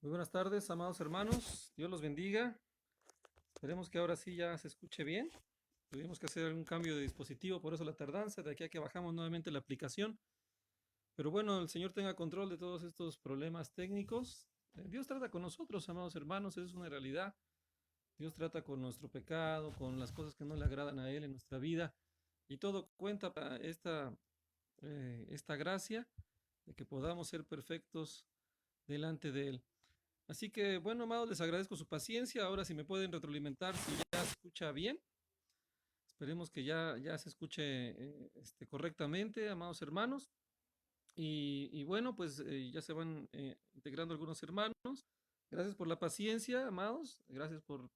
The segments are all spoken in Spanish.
Muy buenas tardes, amados hermanos. Dios los bendiga. Esperemos que ahora sí ya se escuche bien. Tuvimos que hacer algún cambio de dispositivo, por eso la tardanza, de aquí a que bajamos nuevamente la aplicación. Pero bueno, el Señor tenga control de todos estos problemas técnicos. Dios trata con nosotros, amados hermanos, eso es una realidad. Dios trata con nuestro pecado, con las cosas que no le agradan a Él en nuestra vida. Y todo cuenta para esta gracia de que podamos ser perfectos delante de Él. Así que, bueno, amados, les agradezco su paciencia. Ahora, si me pueden retroalimentar, si ya se escucha bien, esperemos que ya se escuche correctamente, amados hermanos. Y bueno, pues ya se van integrando algunos hermanos. Gracias por la paciencia, amados. Gracias por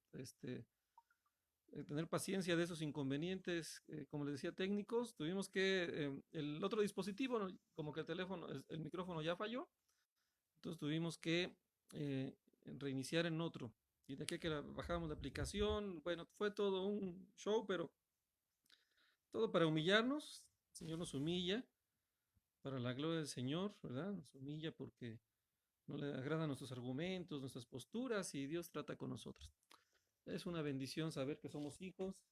tener paciencia de esos inconvenientes, como les decía, técnicos. Tuvimos que, el otro dispositivo, ¿no? Como que el teléfono, el micrófono ya falló. Entonces tuvimos que reiniciar en otro. Y de aquí que bajamos la aplicación, bueno, fue todo un show, pero todo para humillarnos. El Señor nos humilla para la gloria del Señor, ¿verdad? Nos humilla porque no le agradan nuestros argumentos, nuestras posturas y Dios trata con nosotros. Es una bendición saber que somos hijos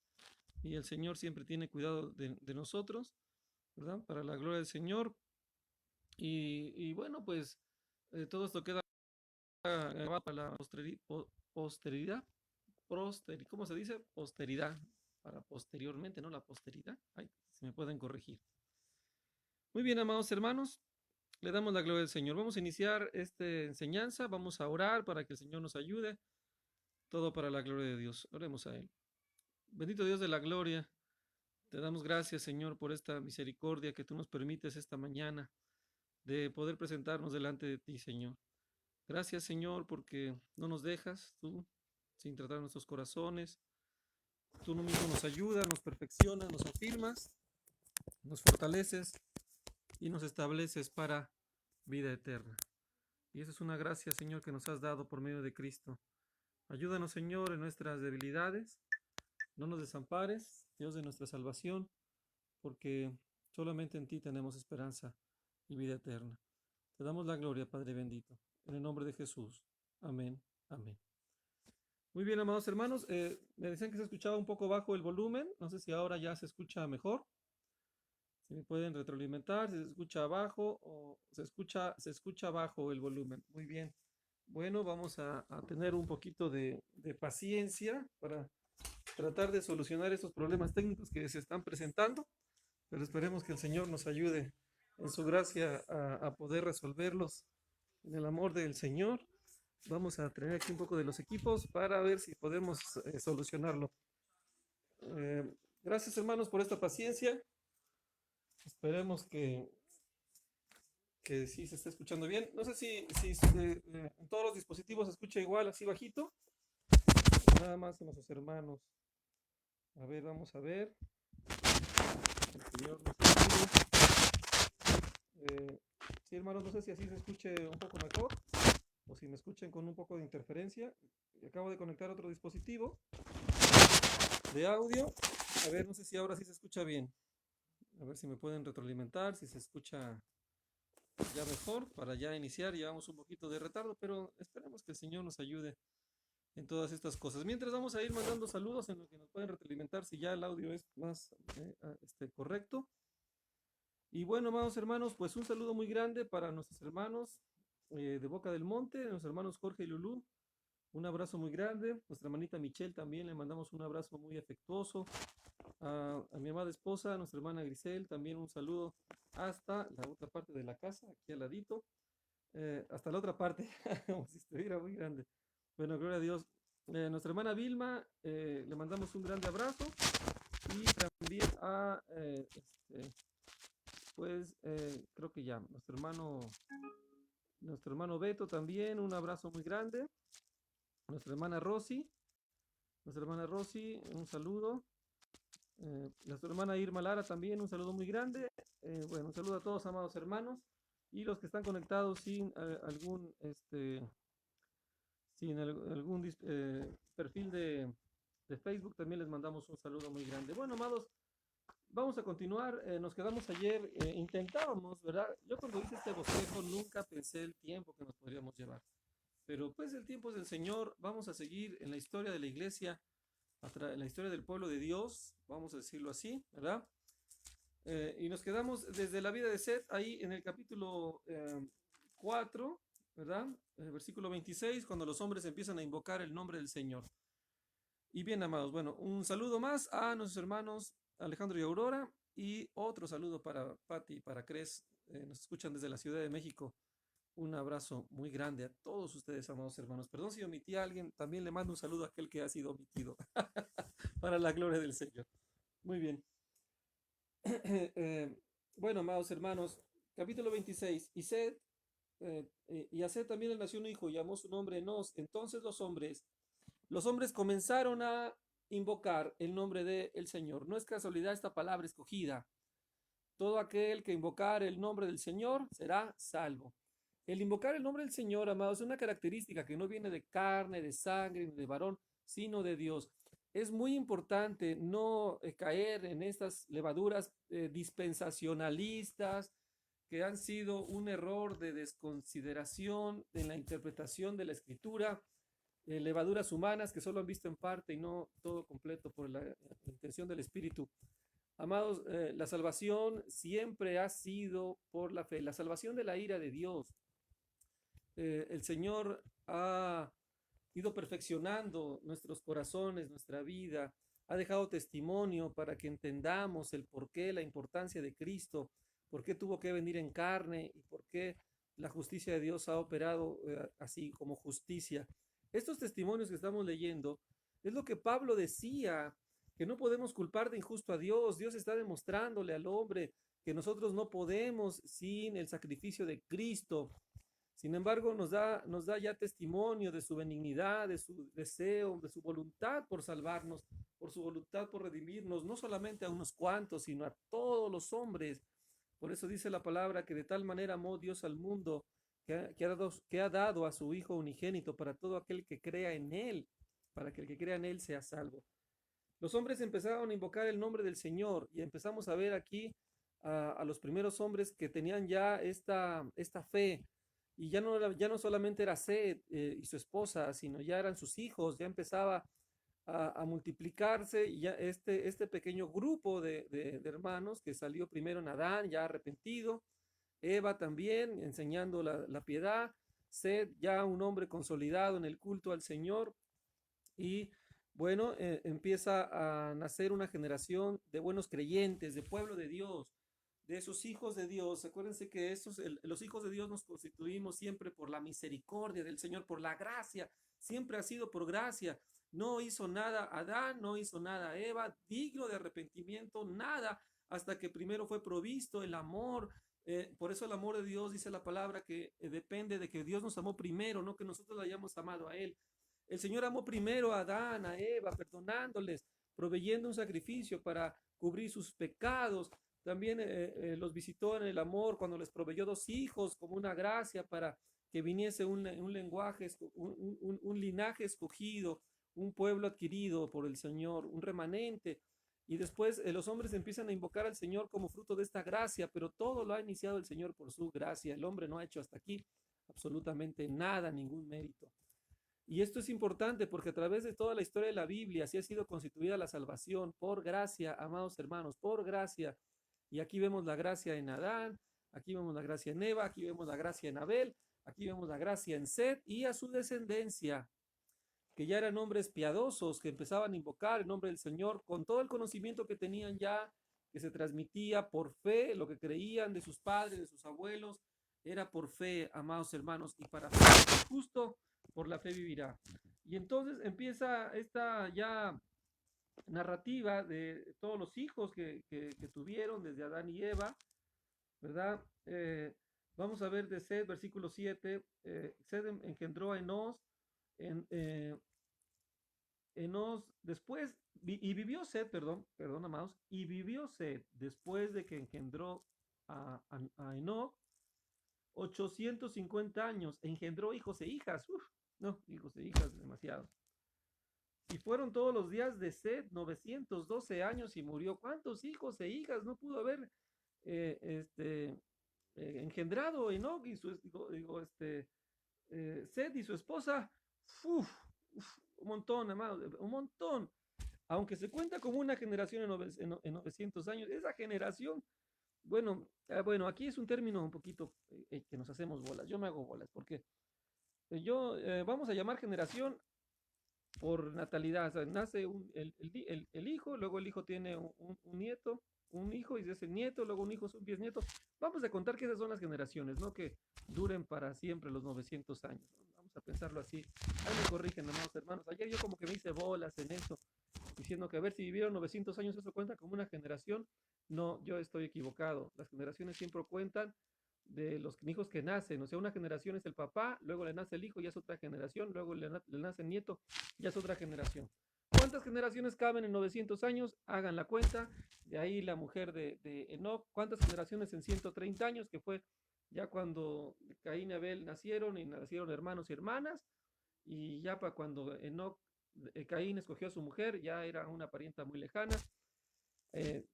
y el Señor siempre tiene cuidado de nosotros, ¿verdad? Para la gloria del Señor. Y bueno, pues todo esto queda grabado para la posteridad, ¿cómo se dice? Posteridad, para posteriormente, ¿no? La posteridad. Ay, si me pueden corregir. Muy bien, amados hermanos, le damos la gloria al Señor. Vamos a iniciar esta enseñanza, vamos a orar para que el Señor nos ayude. Todo para la gloria de Dios. Oremos a Él. Bendito Dios de la gloria, te damos gracias, Señor, por esta misericordia que tú nos permites esta mañana de poder presentarnos delante de ti, Señor. Gracias, Señor, porque no nos dejas tú sin tratar nuestros corazones. Tú mismo nos ayudas, nos perfeccionas, nos afirmas, nos fortaleces y nos estableces para vida eterna. Y esa es una gracia, Señor, que nos has dado por medio de Cristo. Ayúdanos, Señor, en nuestras debilidades. No nos desampares, Dios de nuestra salvación, porque solamente en ti tenemos esperanza y vida eterna. Te damos la gloria, Padre bendito, en el nombre de Jesús. Amén. Amén. Muy bien, amados hermanos, me decían que se escuchaba un poco bajo el volumen. No sé si ahora ya se escucha mejor. Si me pueden retroalimentar, si se escucha abajo o se escucha bajo el volumen. Muy bien. Bueno, vamos a tener un poquito de paciencia para tratar de solucionar estos problemas técnicos que se están presentando, pero esperemos que el Señor nos ayude en su gracia a poder resolverlos en el amor del Señor. Vamos a traer aquí un poco de los equipos para ver si podemos solucionarlo. Gracias, hermanos, por esta paciencia. Esperemos que sí se esté escuchando bien. No sé si en todos los dispositivos se escucha igual, así bajito. Nada más en nuestros hermanos. A ver, vamos a ver. El Señor nos ayude. Sí, hermanos, no sé si así se escuche un poco mejor o si me escuchen con un poco de interferencia. Acabo de conectar otro dispositivo de audio. A ver, no sé si ahora sí se escucha bien. A ver si me pueden retroalimentar, si se escucha ya mejor para ya iniciar. Llevamos un poquito de retardo, pero esperemos que el Señor nos ayude en todas estas cosas. Mientras vamos a ir mandando saludos en lo que nos pueden retroalimentar si ya el audio es más correcto. Y bueno, amados hermanos, pues un saludo muy grande para nuestros hermanos de Boca del Monte, nuestros hermanos Jorge y Lulú. Un abrazo muy grande. Nuestra hermanita Michelle también le mandamos un abrazo muy afectuoso. A mi amada esposa, nuestra hermana Grisel, también un saludo hasta la otra parte de la casa, aquí al ladito. Hasta la otra parte, como si estuviera muy grande. Bueno, gloria a Dios. Nuestra hermana Vilma, le mandamos un grande abrazo. Y también pues creo que ya, nuestro hermano Beto también, un abrazo muy grande. Nuestra hermana Rosy, un saludo. Nuestra hermana Irma Lara también, un saludo muy grande. Bueno, un saludo a todos, amados hermanos. Y los que están conectados sin algún perfil de Facebook, también les mandamos un saludo muy grande. Bueno, amados, vamos a continuar. Nos quedamos ayer, intentábamos, ¿verdad? Yo cuando hice este bosquejo nunca pensé el tiempo que nos podríamos llevar. pero pues el tiempo es del Señor. Vamos a seguir en la historia de la iglesia, en la historia del pueblo de Dios, vamos a decirlo así, ¿verdad? Y nos quedamos desde la vida de Seth ahí en el capítulo 4, ¿verdad? Versículo 26, cuando los hombres empiezan a invocar el nombre del Señor. Y bien, amados, bueno, un saludo más a nuestros hermanos Alejandro y Aurora, y otro saludo para Patti y para Cres, nos escuchan desde la Ciudad de México. Un abrazo muy grande a todos ustedes, amados hermanos. Perdón si omití a alguien, también le mando un saludo a aquel que ha sido omitido, para la gloria del Señor. Muy bien. Eh, bueno, amados hermanos, capítulo 26. Y a Seth también le nació un hijo, y llamó su nombre Enos. Entonces los hombres comenzaron a invocar el nombre del Señor. No es casualidad esta palabra escogida. Todo aquel que invocar el nombre del Señor será salvo. El invocar el nombre del Señor, amados, es una característica que no viene de carne, de sangre, ni de varón, sino de Dios. Es muy importante no caer en estas levaduras dispensacionalistas que han sido un error de desconsideración en la interpretación de la escritura, levaduras humanas que solo han visto en parte y no todo completo por la intención del Espíritu. Amados, la salvación siempre ha sido por la fe, la salvación de la ira de Dios. El Señor ha ido perfeccionando nuestros corazones, nuestra vida, ha dejado testimonio para que entendamos el porqué, la importancia de Cristo, por qué tuvo que venir en carne y por qué la justicia de Dios ha operado así como justicia. Estos testimonios que estamos leyendo es lo que Pablo decía, que no podemos culpar de injusto a Dios. Dios está demostrándole al hombre que nosotros no podemos sin el sacrificio de Cristo. Sin embargo, nos da ya testimonio de su benignidad, de su deseo, de su voluntad por salvarnos, por su voluntad por redimirnos, no solamente a unos cuantos, sino a todos los hombres. Por eso dice la palabra que de tal manera amó Dios al mundo que ha dado a su Hijo unigénito para todo aquel que crea en Él, para que el que crea en Él sea salvo. Los hombres empezaron a invocar el nombre del Señor y empezamos a ver aquí a los primeros hombres que tenían ya esta fe. Y ya no solamente era Seth y su esposa, sino ya eran sus hijos, ya empezaba a multiplicarse, y ya este pequeño grupo de hermanos que salió primero en Adán, ya arrepentido, Eva también enseñando la piedad, Seth ya un hombre consolidado en el culto al Señor, y bueno, empieza a nacer una generación de buenos creyentes, de pueblo de Dios, de esos hijos de Dios. Acuérdense que los hijos de Dios nos constituimos siempre por la misericordia del Señor, por la gracia, siempre ha sido por gracia. No hizo nada Adán, no hizo nada Eva, digno de arrepentimiento, nada, hasta que primero fue provisto el amor. Por eso el amor de Dios, dice la palabra, que depende de que Dios nos amó primero, no que nosotros lo hayamos amado a Él. El Señor amó primero a Adán, a Eva, perdonándoles, proveyendo un sacrificio para cubrir sus pecados. También los visitó en el amor cuando les proveyó dos hijos como una gracia para que viniese un lenguaje, un linaje escogido, un pueblo adquirido por el Señor, un remanente. Y después los hombres empiezan a invocar al Señor como fruto de esta gracia, pero todo lo ha iniciado el Señor por su gracia. El hombre no ha hecho hasta aquí absolutamente nada, ningún mérito. Y esto es importante porque a través de toda la historia de la Biblia así ha sido constituida la salvación por gracia, amados hermanos, por gracia. Y aquí vemos la gracia en Adán, aquí vemos la gracia en Eva, aquí vemos la gracia en Abel, aquí vemos la gracia en Seth y a su descendencia, que ya eran hombres piadosos, que empezaban a invocar el nombre del Señor con todo el conocimiento que tenían ya, que se transmitía por fe, lo que creían de sus padres, de sus abuelos, era por fe, amados hermanos, y para fe justo por la fe vivirá. Y entonces empieza esta ya narrativa de todos los hijos que tuvieron desde Adán y Eva, ¿verdad? Vamos a ver de Seth, versículo 7. Seth engendró a Enos, en, Enos después, y vivió Seth, perdón, amados, y vivió Seth después de que engendró a Enoch 850 años, engendró hijos e hijas. Uf, no, hijos e hijas, demasiado. Y fueron todos los días de Seth 912 años y murió. ¿Cuántos hijos e hijas no pudo haber engendrado Enoch y su, Seth y su esposa, uf, un montón, amado, un montón. Aunque se cuenta como una generación en 900 años, esa generación, bueno, aquí es un término un poquito que nos hacemos bolas. Yo me hago bolas porque vamos a llamar generación por natalidad. O sea, nace el hijo, luego el hijo tiene un nieto, un hijo y ese nieto, luego un hijo es un bisnieto. Vamos a contar que esas son las generaciones, no que duren para siempre los 900 años. Vamos a pensarlo así. Ahí me corrigen, amados hermanos. Ayer yo como que me hice bolas en eso, diciendo que a ver si vivieron 900 años, eso cuenta como una generación. No, yo estoy equivocado. Las generaciones siempre cuentan de los hijos que nacen. O sea, una generación es el papá, luego le nace el hijo, ya es otra generación, luego le nace el nieto, ya es otra generación. ¿Cuántas generaciones caben en 900 años? Hagan la cuenta. De ahí la mujer de Enoch. ¿Cuántas generaciones en 130 años? Que fue ya cuando Caín y Abel nacieron y nacieron hermanos y hermanas. Y ya para cuando Enoch, Caín escogió a su mujer, ya era una parienta muy lejana.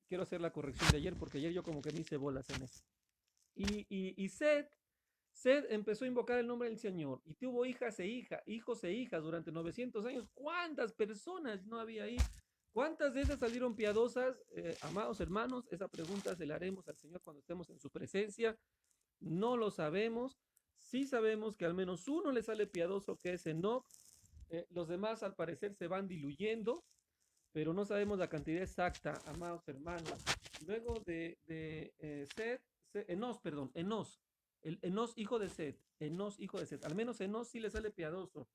Quiero hacer la corrección de ayer porque ayer yo como que me hice bolas en eso. Y Seth empezó a invocar el nombre del Señor y tuvo hijos e hijas durante 900 años. ¿Cuántas personas no había ahí? ¿Cuántas de esas salieron piadosas? Amados hermanos, esa pregunta se la haremos al Señor cuando estemos en su presencia. No lo sabemos. Sí sabemos que al menos uno le sale piadoso, que es Enoch. Los demás al parecer se van diluyendo, pero no sabemos la cantidad exacta, amados hermanos. Luego de Seth, Enos, perdón, Enos, Enos hijo de Seth, Enos hijo de Seth, al menos Enos sí le sale piadoso.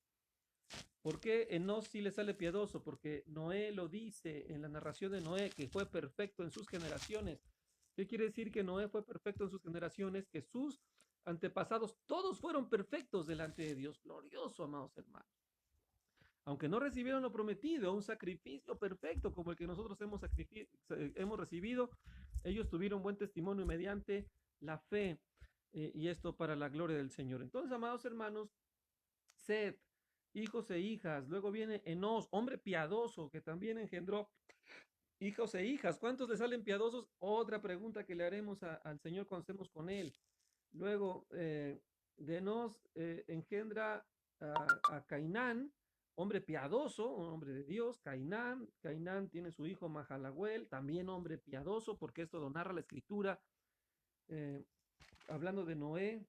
¿Por qué Enos sí le sale piadoso? Porque Noé lo dice en la narración de Noé, que fue perfecto en sus generaciones. ¿Qué quiere decir que Noé fue perfecto en sus generaciones? Que sus antepasados todos fueron perfectos delante de Dios. Glorioso, amados hermanos. Aunque no recibieron lo prometido, un sacrificio perfecto como el que nosotros hemos recibido, ellos tuvieron buen testimonio mediante la fe, y esto para la gloria del Señor. Entonces, amados hermanos, Sed, hijos e hijas, luego viene Enos, hombre piadoso, que también engendró hijos e hijas. ¿Cuántos le salen piadosos? Otra pregunta que le haremos al Señor cuando estemos con Él. Luego, de Enos engendra a Cainán, hombre piadoso, un hombre de Dios. Cainán tiene su hijo Mahalaguel, también hombre piadoso, porque esto lo narra la escritura. eh, Hablando de Noé,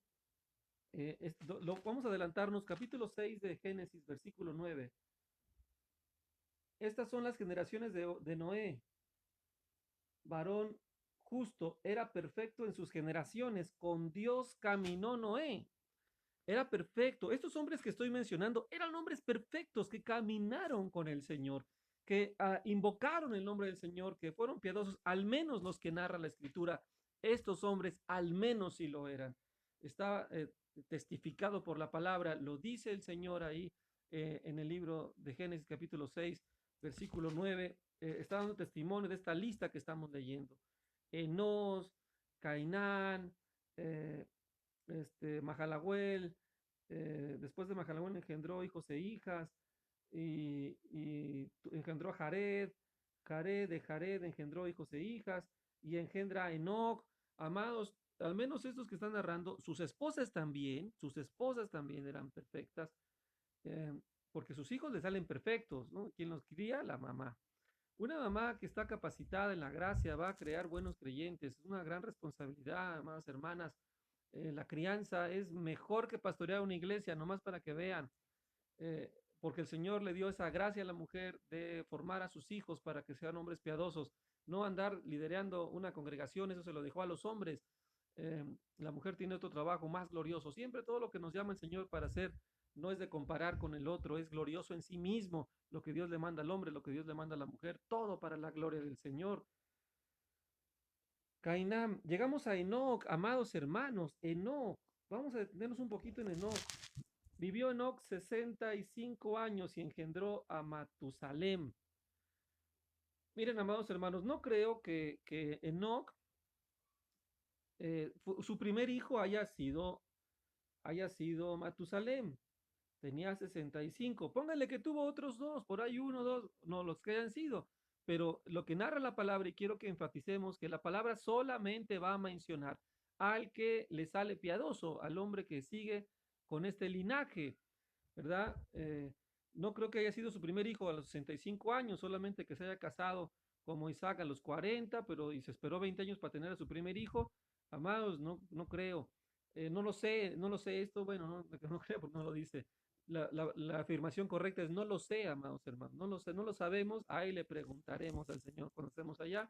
vamos a adelantarnos, capítulo 6 de Génesis, versículo 9. Estas son las generaciones de Noé. Varón justo, era perfecto en sus generaciones, con Dios caminó Noé. Era perfecto. Estos hombres que estoy mencionando eran hombres perfectos que caminaron con el Señor, que invocaron el nombre del Señor, que fueron piadosos, al menos los que narra la escritura. Estos hombres al menos sí lo eran. Está testificado por la palabra, lo dice el Señor ahí en el libro de Génesis capítulo 6, versículo 9. Está dando testimonio de esta lista que estamos leyendo. Enos, Cainán, Mahalaguel, después de Mahalaguel engendró hijos e hijas, y engendró a Jared de Jared engendró hijos e hijas, y engendra a Enoch. Amados, al menos estos que están narrando, sus esposas también eran perfectas, eh, porque sus hijos le salen perfectos, ¿no? ¿Quién los cría? La mamá. Una mamá que está capacitada en la gracia va a crear buenos creyentes. Es una gran responsabilidad, amadas hermanas. La crianza es mejor que pastorear una iglesia, nomás para que vean, porque el Señor le dio esa gracia a la mujer de formar a sus hijos para que sean hombres piadosos, no andar liderando una congregación, eso se lo dejó a los hombres. La mujer tiene otro trabajo más glorioso. Siempre todo lo que nos llama el Señor para hacer no es de comparar con el otro, es glorioso en sí mismo. Lo que Dios le manda al hombre, lo que Dios le manda a la mujer, todo para la gloria del Señor. Cainán, llegamos a Enoch, amados hermanos, Enoch, vamos a detenernos un poquito en Enoch. Vivió Enoch 65 años y engendró a Matusalem. Miren, amados hermanos, no creo que Enoch, su primer hijo haya sido Matusalem. Tenía 65. Pónganle que tuvo otros dos, por ahí uno, dos, no los que hayan sido. Pero lo que narra la palabra, y quiero que enfaticemos que la palabra solamente va a mencionar al que le sale piadoso, al hombre que sigue con este linaje, ¿verdad? No creo que haya sido su primer hijo a los 65 años, solamente que se haya casado como Isaac a los 40, pero y se esperó 20 años para tener a su primer hijo. Amados, no creo. No lo sé esto, bueno, no creo porque no lo dice. La afirmación correcta es no lo sé, amados hermanos, no lo sé, no lo sabemos, ahí le preguntaremos al Señor cuando estemos allá.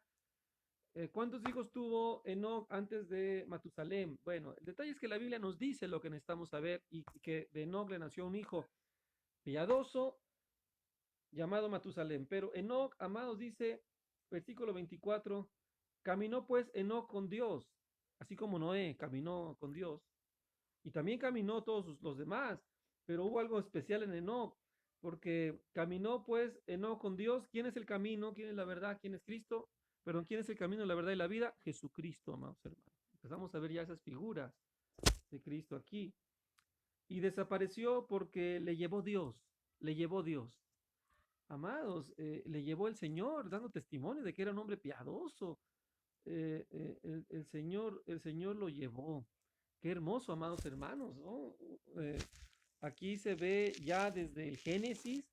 ¿Cuántos hijos tuvo Enoc antes de Matusalem? Bueno, el detalle es que la Biblia nos dice lo que necesitamos saber y que de Enoc le nació un hijo piadoso llamado Matusalem. Pero Enoc, amados, dice, versículo 24, caminó pues Enoc con Dios, así como Noé caminó con Dios. Y también caminó todos los demás, pero hubo algo especial en Enoc, porque caminó pues Enoc con Dios. ¿Quién es el camino? ¿Quién es la verdad? ¿Quién es Cristo? Perdón, ¿quién es el camino, la verdad y la vida? Jesucristo, amados hermanos. Empezamos a ver ya esas figuras de Cristo aquí. Y desapareció porque le llevó Dios, le llevó Dios. Amados, le llevó el Señor, dando testimonio de que era un hombre piadoso. El Señor lo llevó. Qué hermoso, amados hermanos, ¿no? Eh, Aquí se ve ya desde el Génesis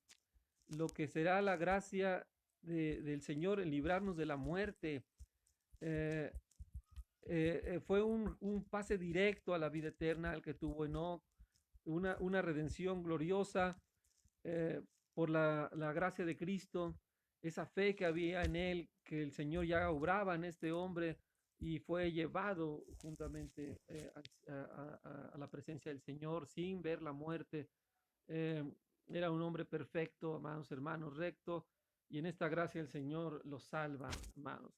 lo que será la gracia del Señor en librarnos de la muerte. Eh, Fue un pase directo a la vida eterna el que tuvo Enoch, una redención gloriosa eh, por la gracia de Cristo, esa fe que había en él, que el Señor ya obraba en este hombre y fue llevado juntamente a la presencia del Señor sin ver la muerte. Eh, Era un hombre perfecto, amados hermanos, recto, y en esta gracia el Señor lo salva, amados.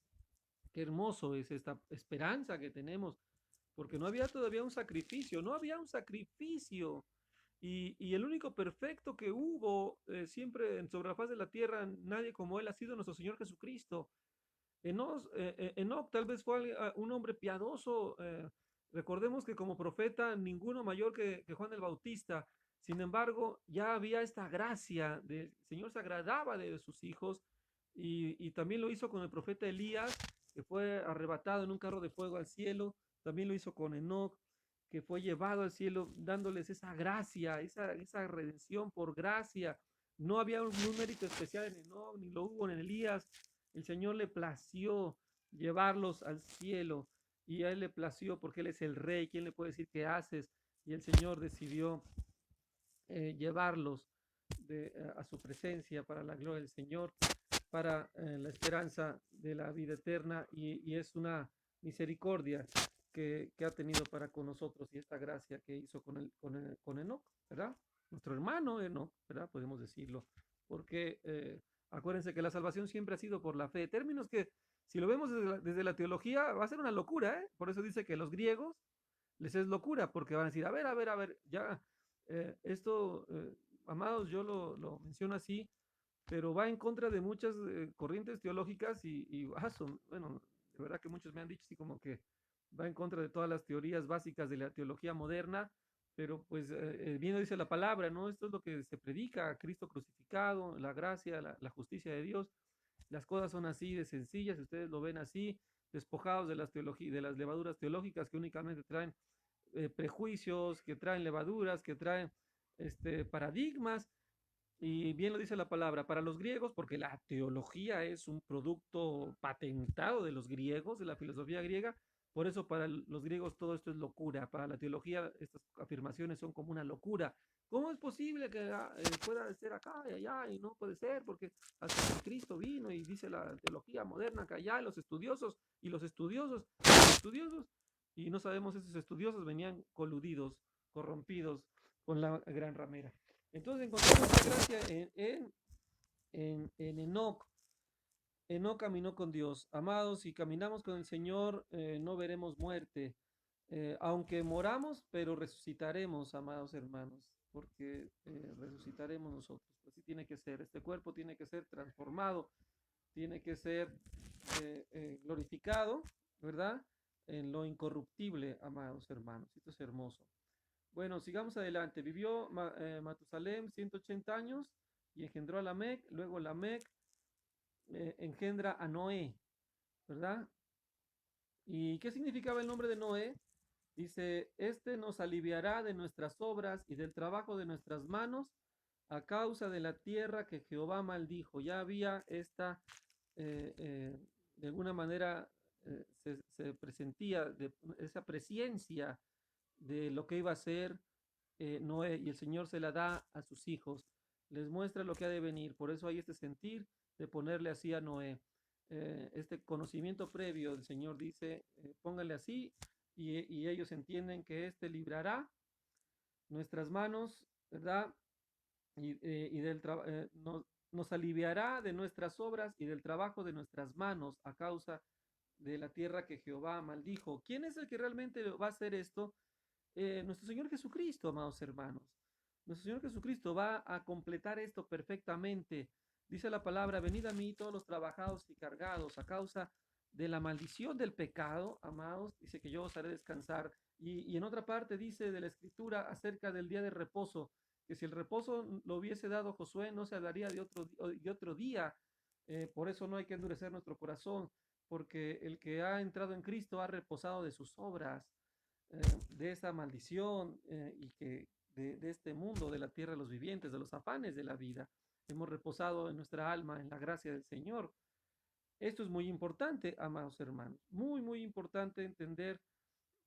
Qué hermoso es esta esperanza que tenemos, porque no había todavía un sacrificio, no había un sacrificio. Y el único perfecto que hubo siempre sobre la faz de la tierra, nadie como él ha sido nuestro Señor Jesucristo. Enoch tal vez fue un hombre piadoso. Recordemos que como profeta, ninguno mayor que Juan el Bautista. Sin embargo, ya había esta gracia, el Señor se agradaba de sus hijos y también lo hizo con el profeta Elías, que fue arrebatado en un carro de fuego al cielo. También lo hizo con Enoch, que fue llevado al cielo, dándoles esa gracia, esa redención por gracia. No había un mérito especial en Enoch, ni lo hubo en Elías. El Señor le plació llevarlos al cielo y a él le plació porque él es el rey. ¿Quién le puede decir qué haces? Y el Señor decidió llevarlos a su presencia para la gloria del Señor, para la esperanza de la vida eterna y es una misericordia que ha tenido para con nosotros y esta gracia que hizo con Enoch, ¿verdad? Nuestro hermano Enoch, ¿verdad? Podemos decirlo, porque acuérdense que la salvación siempre ha sido por la fe. Términos que, si lo vemos desde la teología, va a ser una locura, ¿eh? Por eso dice que los griegos les es locura, porque van a decir, a ver, ya, esto, amados, yo lo menciono así, pero va en contra de muchas corrientes teológicas bueno, de verdad que muchos me han dicho así como que va en contra de todas las teorías básicas de la teología moderna, pero pues bien lo dice la palabra, ¿no? Esto es lo que se predica, Cristo crucificado, la gracia, la justicia de Dios. Las cosas son así de sencillas, ustedes lo ven así, despojados de de las levaduras teológicas que únicamente traen prejuicios, que traen levaduras, que traen paradigmas. Y bien lo dice la palabra, para los griegos, porque la teología es un producto patentado de los griegos, de la filosofía griega, por eso para los griegos todo esto es locura, para la teología estas afirmaciones son como una locura. ¿Cómo es posible que pueda ser acá y allá y no puede ser? Porque hasta que Cristo vino y dice la teología moderna que allá los estudiosos y los estudiosos, y no sabemos, esos estudiosos venían coludidos, corrompidos con la gran ramera. Entonces encontramos la gracia en Enoch. Enoch caminó con Dios. Amados, si caminamos con el Señor, no veremos muerte. Aunque moramos, pero resucitaremos, amados hermanos, porque resucitaremos nosotros. Así tiene que ser. Este cuerpo tiene que ser transformado, tiene que ser glorificado, ¿verdad? En lo incorruptible, amados hermanos. Esto es hermoso. Bueno, sigamos adelante. Vivió Matusalem 180 años y engendró a Lamec. Luego Lamec engendra a Noé, ¿verdad? ¿Y qué significaba el nombre de Noé? Dice, este nos aliviará de nuestras obras y del trabajo de nuestras manos a causa de la tierra que Jehová maldijo. Ya había esta, de alguna manera, se presentía esa presciencia de lo que iba a ser Noé, y el Señor se la da a sus hijos, les muestra lo que ha de venir. Por eso hay este sentir de ponerle así a Noé. Este conocimiento previo, el Señor dice, póngale así, y ellos entienden que éste librará nuestras manos, ¿verdad? Y nos aliviará de nuestras obras y del trabajo de nuestras manos a causa de la tierra que Jehová maldijo. ¿Quién es el que realmente va a hacer esto? Nuestro Señor Jesucristo, amados hermanos. Nuestro Señor Jesucristo va a completar esto perfectamente. Dice la palabra, venid a mí todos los trabajados y cargados a causa de la maldición del pecado, amados, dice que yo os haré descansar. Y en otra parte dice de la escritura acerca del día de reposo, que si el reposo lo hubiese dado Josué, no se hablaría de otro día. Por eso no hay que endurecer nuestro corazón, porque el que ha entrado en Cristo ha reposado de sus obras, de esa maldición, y que de este mundo, de la tierra de los vivientes, de los afanes de la vida. Hemos reposado en nuestra alma, en la gracia del Señor. Esto es muy importante, amados hermanos, muy, muy importante entender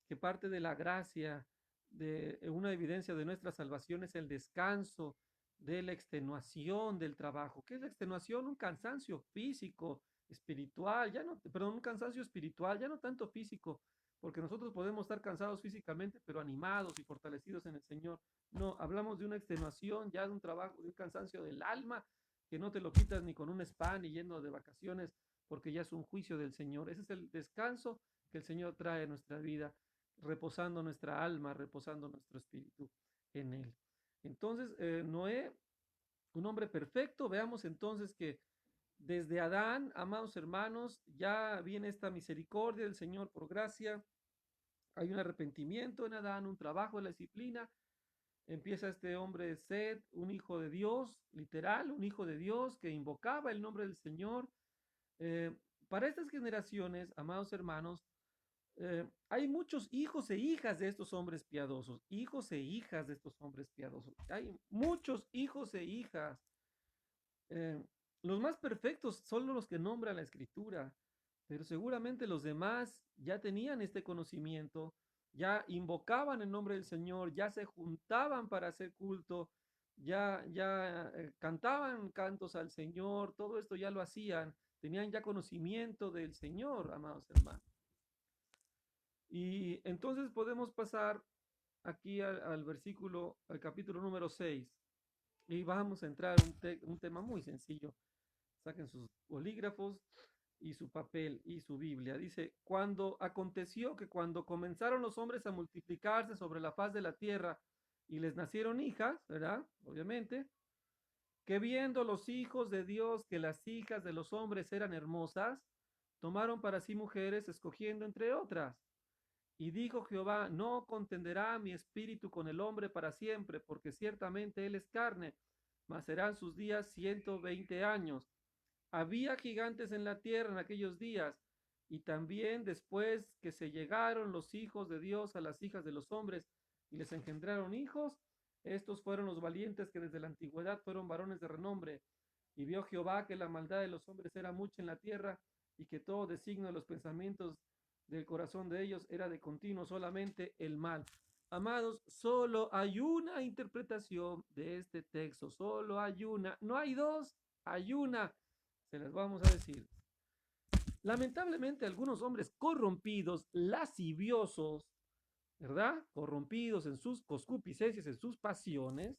que parte de la gracia, de una evidencia de nuestra salvación es el descanso de la extenuación del trabajo. ¿Qué es la extenuación? Un cansancio físico, espiritual, ya no, perdón, un cansancio espiritual, ya no tanto físico, porque nosotros podemos estar cansados físicamente, pero animados y fortalecidos en el Señor. No, hablamos de una extenuación, ya de un trabajo, de un cansancio del alma, que no te lo quitas ni con un spa ni yendo de vacaciones, porque ya es un juicio del Señor. Ese es el descanso que el Señor trae a nuestra vida, reposando nuestra alma, reposando nuestro espíritu en Él. Entonces, Noé, un hombre perfecto, veamos entonces que desde Adán, amados hermanos, ya viene esta misericordia del Señor por gracia, hay un arrepentimiento en Adán, un trabajo de la disciplina, empieza este hombre Sed, un hijo de Dios, literal, un hijo de Dios que invocaba el nombre del Señor. Eh, para estas generaciones, amados hermanos, hay muchos hijos e hijas de estos hombres piadosos, hijos e hijas de estos hombres piadosos. Hay muchos hijos e hijas. Eh, los más perfectos son los que nombra la escritura, pero seguramente los demás ya tenían este conocimiento, ya invocaban el nombre del Señor, ya se juntaban para hacer culto, ya cantaban cantos al Señor, todo esto ya lo hacían, tenían ya conocimiento del Señor, amados hermanos. Y entonces podemos pasar aquí al versículo, al capítulo número 6, y vamos a entrar a un tema muy sencillo. Saquen sus bolígrafos y su papel y su Biblia. Dice, cuando aconteció que cuando comenzaron los hombres a multiplicarse sobre la faz de la tierra y les nacieron hijas, ¿verdad? Obviamente, que viendo los hijos de Dios que las hijas de los hombres eran hermosas, tomaron para sí mujeres, escogiendo entre otras. Y dijo Jehová, no contenderá mi espíritu con el hombre para siempre, porque ciertamente él es carne, mas serán sus días 120 años. Había gigantes en la tierra en aquellos días, y también después que se llegaron los hijos de Dios a las hijas de los hombres y les engendraron hijos, estos fueron los valientes que desde la antigüedad fueron varones de renombre. Y vio Jehová que la maldad de los hombres era mucha en la tierra, y que todo designio de los pensamientos del corazón de ellos era de continuo solamente el mal. Amados, solo hay una interpretación de este texto, solo hay una, no hay dos, hay una. Se las vamos a decir. Lamentablemente, algunos hombres corrompidos, lasciviosos, ¿verdad? Corrompidos en sus concupiscencias, en sus pasiones.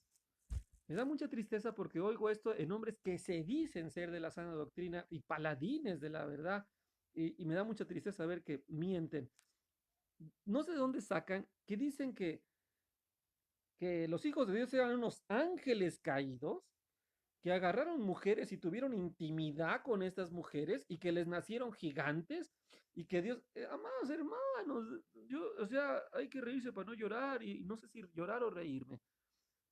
Me da mucha tristeza porque oigo esto en hombres que se dicen ser de la sana doctrina y paladines de la verdad. Y me da mucha tristeza ver que mienten. No sé de dónde sacan que dicen que los hijos de Dios eran unos ángeles caídos, que agarraron mujeres y tuvieron intimidad con estas mujeres y que les nacieron gigantes y que Dios, amados hermanos, yo, o sea, hay que reírse para no llorar y no sé si llorar o reírme,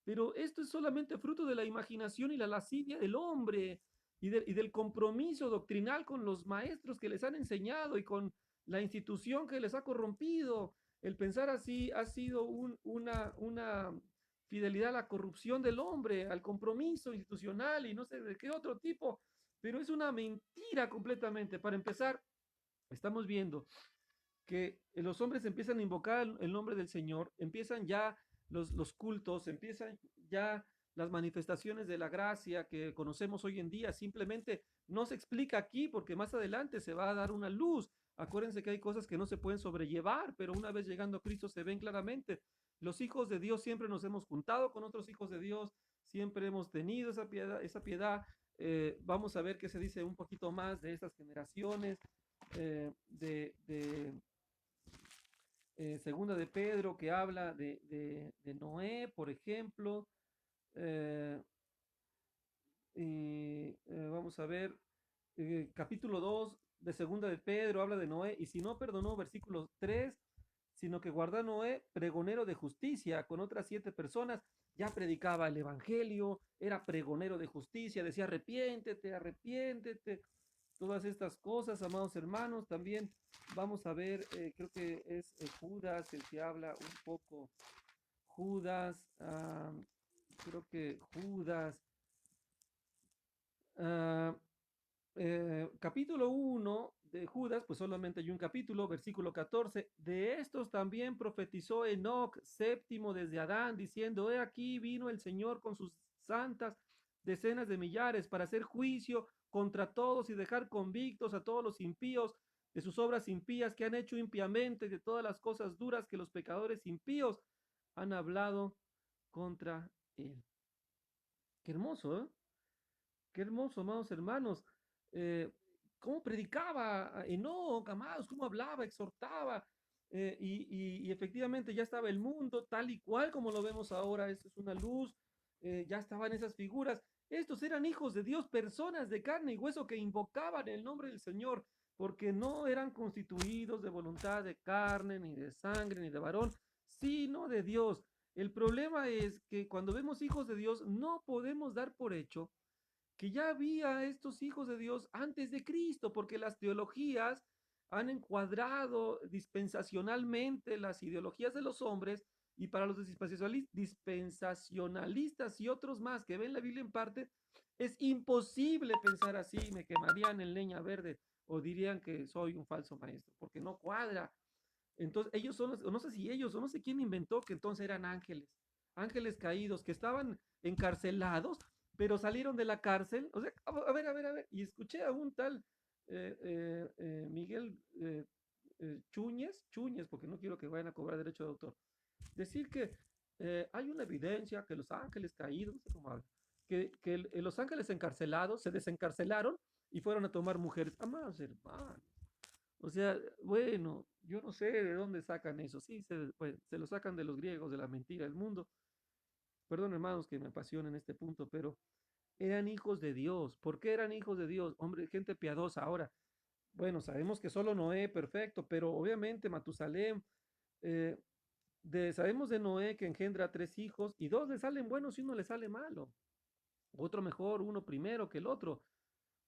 pero esto es solamente fruto de la imaginación y la lascivia del hombre y del compromiso doctrinal con los maestros que les han enseñado y con la institución que les ha corrompido. El pensar así ha sido una fidelidad a la corrupción del hombre, al compromiso institucional y no sé de qué otro tipo, pero es una mentira completamente. Para empezar, estamos viendo que los hombres empiezan a invocar el nombre del Señor, empiezan ya los cultos, empiezan ya las manifestaciones de la gracia que conocemos hoy en día, simplemente no se explica aquí porque más adelante se va a dar una luz. Acuérdense que hay cosas que no se pueden sobrellevar, pero una vez llegando a Cristo se ven claramente. Los hijos de Dios siempre nos hemos juntado con otros hijos de Dios, siempre hemos tenido esa piedad, esa piedad. Vamos a ver qué se dice un poquito más de estas generaciones, de segunda de Pedro, que habla de Noé, por ejemplo. eh, Vamos a ver, capítulo 2 de segunda de Pedro habla de Noé, y si no perdonó, versículo 3, sino que guardó a Noé, pregonero de justicia, con otras 7 personas, ya predicaba el evangelio, era pregonero de justicia, decía arrepiéntete, arrepiéntete, todas estas cosas, amados hermanos. También vamos a ver, creo que es Judas el que habla un poco, Judas, creo que Judas, ah, capítulo 1 de Judas, pues solamente hay un capítulo, versículo 14. De estos también profetizó Enoc, séptimo desde Adán, diciendo, he aquí vino el Señor con sus santas decenas de millares para hacer juicio contra todos y dejar convictos a todos los impíos de sus obras impías que han hecho impiamente, de todas las cosas duras que los pecadores impíos han hablado contra él. Qué hermoso, ¿eh? Qué hermoso, amados hermanos. Eh, Cómo predicaba Enoc, amados, cómo hablaba, exhortaba. Y efectivamente ya estaba el mundo tal y cual como lo vemos ahora. Esta es una luz. Ya estaban esas figuras. Estos eran hijos de Dios, personas de carne y hueso que invocaban el nombre del Señor, porque no eran constituidos de voluntad de carne, ni de sangre, ni de varón, sino de Dios. El problema es que cuando vemos hijos de Dios, no podemos dar por hecho que ya había estos hijos de Dios antes de Cristo, porque las teologías han encuadrado dispensacionalmente las ideologías de los hombres, y para los dispensacionalistas y otros más que ven la Biblia en parte, es imposible pensar así, me quemarían en leña verde o dirían que soy un falso maestro, porque no cuadra. Entonces, ellos son los, no sé si ellos, o no sé quién inventó que entonces eran ángeles, ángeles caídos, que estaban encarcelados, pero salieron de la cárcel. O sea, a ver, y escuché a un tal Miguel Chúñez, porque no quiero que vayan a cobrar derecho de autor, decir que hay una evidencia que los ángeles caídos, no sé cómo habla, que los ángeles encarcelados se desencarcelaron y fueron a tomar mujeres. Amados hermanos, o sea, bueno, yo no sé de dónde sacan eso. Sí, pues, se lo sacan de los griegos, de la mentira del mundo. Perdón, hermanos, que me apasiona en este punto, pero eran hijos de Dios. ¿Por qué eran hijos de Dios? Hombre, gente piadosa. Ahora, bueno, sabemos que solo Noé, perfecto, pero obviamente Matusalén, eh, sabemos de Noé que engendra 3 hijos y 2 le salen buenos y uno le sale malo. Otro mejor, uno primero que el otro,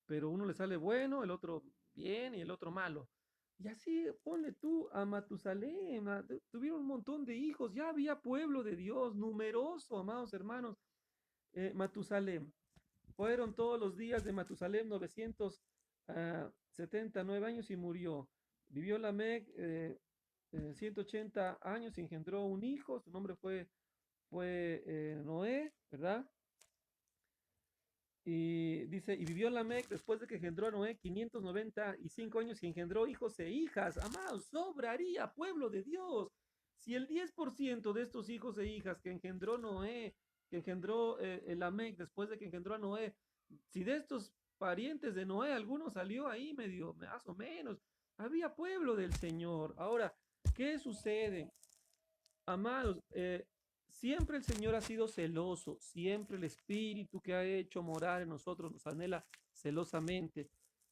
pero uno le sale bueno, el otro bien y el otro malo. Y así ponle tú a Matusalén, tuvieron un montón de hijos, ya había pueblo de Dios, numeroso, amados hermanos. Matusalén, fueron todos los días de Matusalén 979 años y murió. Vivió Lamec 180 años y engendró un hijo, su nombre fue Noé, ¿verdad? Y dice, y vivió Lamec después de que engendró a Noé 595 años y engendró hijos e hijas. Amados, sobraría pueblo de Dios. Si el 10% de estos hijos e hijas que engendró Noé, que engendró el Lamec después de que engendró a Noé, si de estos parientes de Noé alguno salió ahí medio, más o menos, había pueblo del Señor. Ahora, ¿qué sucede? Amados, siempre el Señor ha sido celoso, siempre el Espíritu que ha hecho morar en nosotros nos anhela celosamente.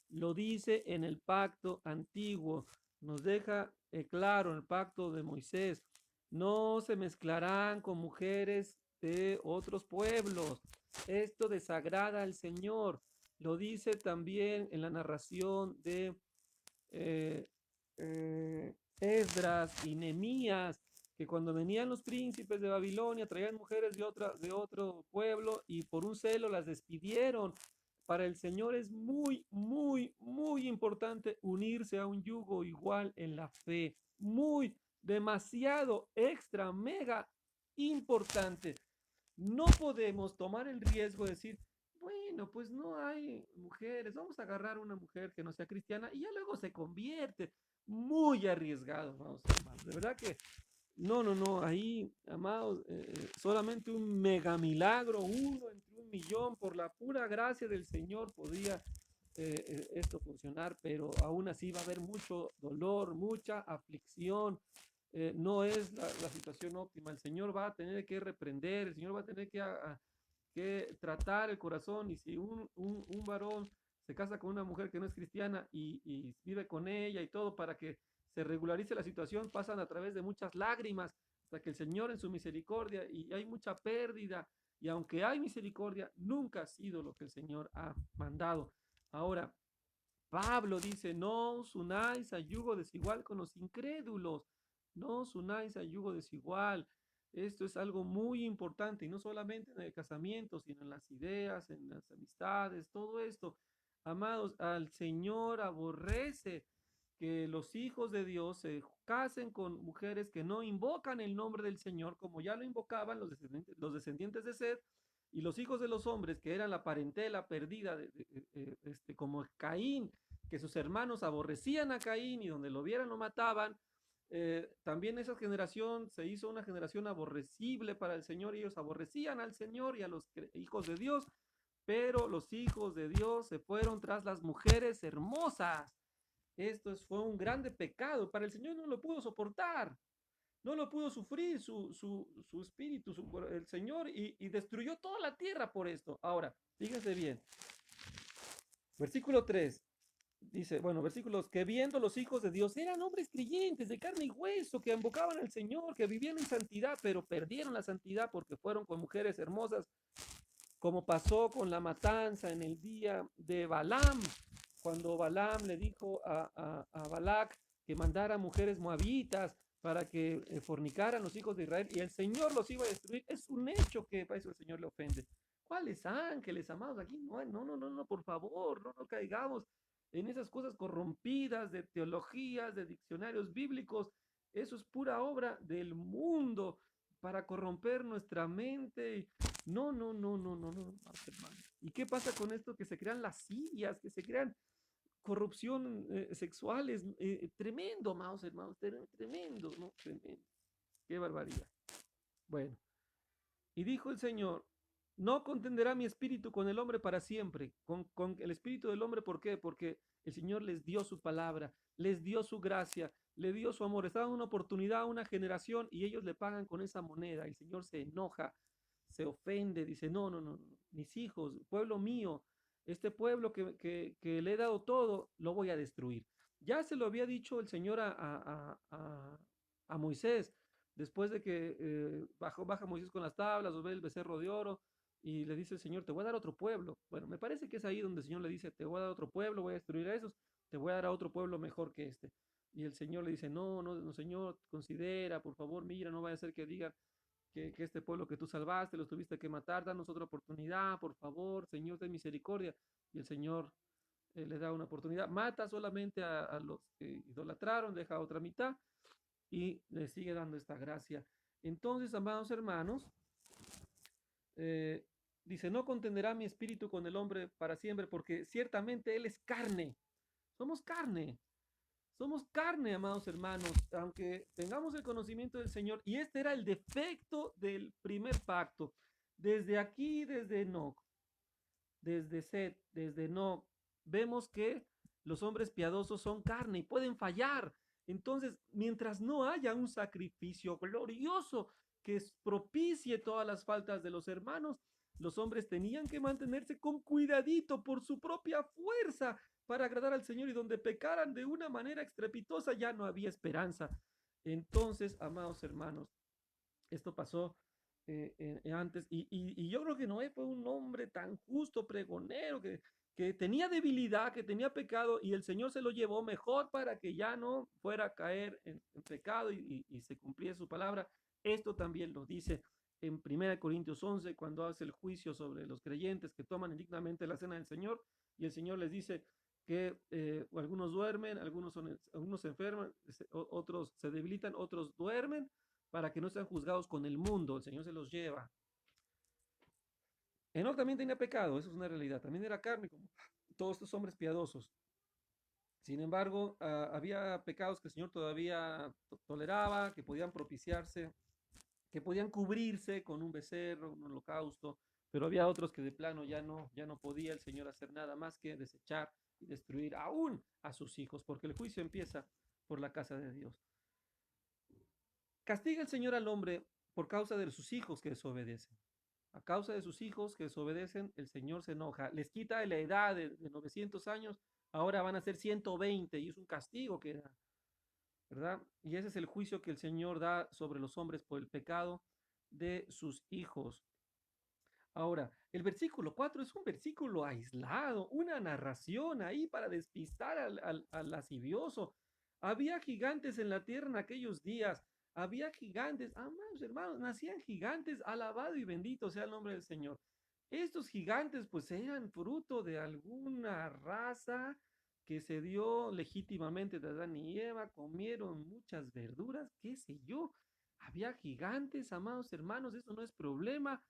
Lo dice en el pacto antiguo, nos deja claro en el pacto de Moisés, no se mezclarán con mujeres de otros pueblos. Esto desagrada al Señor. Lo dice también en la narración de eh, eh, Esdras y Nehemías, que cuando venían los príncipes de Babilonia traían mujeres de otro pueblo y por un celo las despidieron. Para el Señor es muy, muy, muy importante unirse a un yugo igual en la fe. Muy, demasiado, extra, mega importante. No podemos tomar el riesgo de decir, bueno, pues no hay mujeres, vamos a agarrar una mujer que no sea cristiana y ya luego se convierte. Muy arriesgado, vamos, hermanos. De verdad que no, no, no, ahí, amados, solamente un mega milagro, uno entre un millón, por la pura gracia del Señor podría esto funcionar, pero aún así va a haber mucho dolor, mucha aflicción. No es la situación óptima. El Señor va a tener que reprender, el Señor va a tener que tratar el corazón. Y si un varón se casa con una mujer que no es cristiana y vive con ella y todo para que se regularice la situación, pasan a través de muchas lágrimas hasta que el Señor en su misericordia, y hay mucha pérdida, y aunque hay misericordia, nunca ha sido lo que el Señor ha mandado. Ahora, Pablo dice, no os unáis a yugo desigual con los incrédulos, no os unáis a yugo desigual. Esto es algo muy importante, y no solamente en el casamiento, sino en las ideas, en las amistades, todo esto. Amados, al Señor aborrece que los hijos de Dios se casen con mujeres que no invocan el nombre del Señor, como ya lo invocaban los descendientes de Seth, y los hijos de los hombres, que eran la parentela perdida, como Caín, que sus hermanos aborrecían a Caín y donde lo vieran lo mataban. También esa generación se hizo una generación aborrecible para el Señor. Ellos aborrecían al Señor y a los hijos de Dios, pero los hijos de Dios se fueron tras las mujeres hermosas. Esto fue un grande pecado. Para el Señor no lo pudo soportar, no lo pudo sufrir su espíritu, el Señor, y destruyó toda la tierra por esto. Ahora, fíjense bien, versículo 3 dice, bueno, versículos, que viendo los hijos de Dios eran hombres creyentes de carne y hueso, que invocaban al Señor, que vivían en santidad, pero perdieron la santidad porque fueron con mujeres hermosas, como pasó con la matanza en el día de Balaam, cuando Balaam le dijo a Balac que mandara mujeres moabitas para que fornicaran los hijos de Israel, y el Señor los iba a destruir. Es un hecho que para eso el Señor le ofende. ¿Cuáles ángeles, amados? Aquí no, no, no, no, no, por favor, no, no caigamos en esas cosas corrompidas de teologías, de diccionarios bíblicos. Eso es pura obra del mundo para corromper nuestra mente. No, no, no, no, no, no, hermano. ¿Y qué pasa con esto? Que se crean lascivias, que se crean corrupción sexuales. Tremendo, amados hermanos, tremendo, ¿no? Tremendo. Qué barbaridad. Bueno, y dijo el Señor, no contenderá mi espíritu con el hombre para siempre, con el espíritu del hombre. ¿Por qué? Porque el Señor les dio su palabra, les dio su gracia, le dio su amor, está dando una oportunidad a una generación y ellos le pagan con esa moneda. El Señor se enoja, se ofende, dice, no, no, no, no, mis hijos, pueblo mío, este pueblo que le he dado todo, lo voy a destruir. Ya se lo había dicho el Señor a Moisés, después de que baja Moisés con las tablas, o ve el becerro de oro, y le dice el Señor, te voy a dar otro pueblo. Bueno, me parece que es ahí donde el Señor le dice, te voy a dar otro pueblo, voy a destruir a esos, te voy a dar a otro pueblo mejor que este. Y el Señor le dice, no, no, no, Señor, considera, por favor, mira, no vaya a ser que digan que este pueblo que tú salvaste, los tuviste que matar, danos otra oportunidad, por favor, Señor, ten misericordia. Y el Señor le da una oportunidad, mata solamente a los que idolatraron, deja otra mitad y le sigue dando esta gracia. Entonces, amados hermanos, eh, dice, no contenderá mi espíritu con el hombre para siempre, porque ciertamente él es carne. Somos carne. Somos carne, amados hermanos, aunque tengamos el conocimiento del Señor. Y este era el defecto del primer pacto. Desde aquí, desde Enoch, desde Set, desde Enoch, vemos que los hombres piadosos son carne y pueden fallar. Entonces, mientras no haya un sacrificio glorioso que propicie todas las faltas de los hermanos, los hombres tenían que mantenerse con cuidadito por su propia fuerza para agradar al Señor, y donde pecaran de una manera estrepitosa ya no había esperanza. Entonces, amados hermanos, esto pasó antes, y yo creo que Noé fue un hombre tan justo, pregonero, que que tenía debilidad, que tenía pecado, y el Señor se lo llevó mejor para que ya no fuera a caer en pecado y se cumpliera su palabra. Esto también lo dice en 1 Corintios 11, cuando hace el juicio sobre los creyentes que toman indignamente la cena del Señor, y el Señor les dice que algunos duermen, algunos se enferman, otros se debilitan, otros duermen, para que no sean juzgados con el mundo. El Señor se los lleva. Enoch también tenía pecado, eso es una realidad. También era carne, como todos estos hombres piadosos. Sin embargo, había pecados que el Señor todavía toleraba, que podían propiciarse, que podían cubrirse con un becerro, un holocausto, pero había otros que de plano ya no podía el Señor hacer nada más que desechar y destruir aún a sus hijos, porque el juicio empieza por la casa de Dios. Castiga el Señor al hombre por causa de sus hijos que desobedecen. A causa de sus hijos que desobedecen, el Señor se enoja. Les quita la edad de 900 años, ahora van a ser 120 y es un castigo que da, ¿verdad? Y ese es el juicio que el Señor da sobre los hombres por el pecado de sus hijos. Ahora, el versículo 4 es un versículo aislado, una narración ahí para despistar al lascivioso. Había gigantes en la tierra en aquellos días, había gigantes, amados hermanos, nacían gigantes, alabado y bendito sea el nombre del Señor. Estos gigantes pues eran fruto de alguna raza que se dio legítimamente de Adán y Eva, comieron muchas verduras, qué sé yo. Había gigantes, amados hermanos, eso no es problema.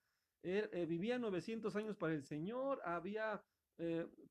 Vivía 900 años para el Señor, había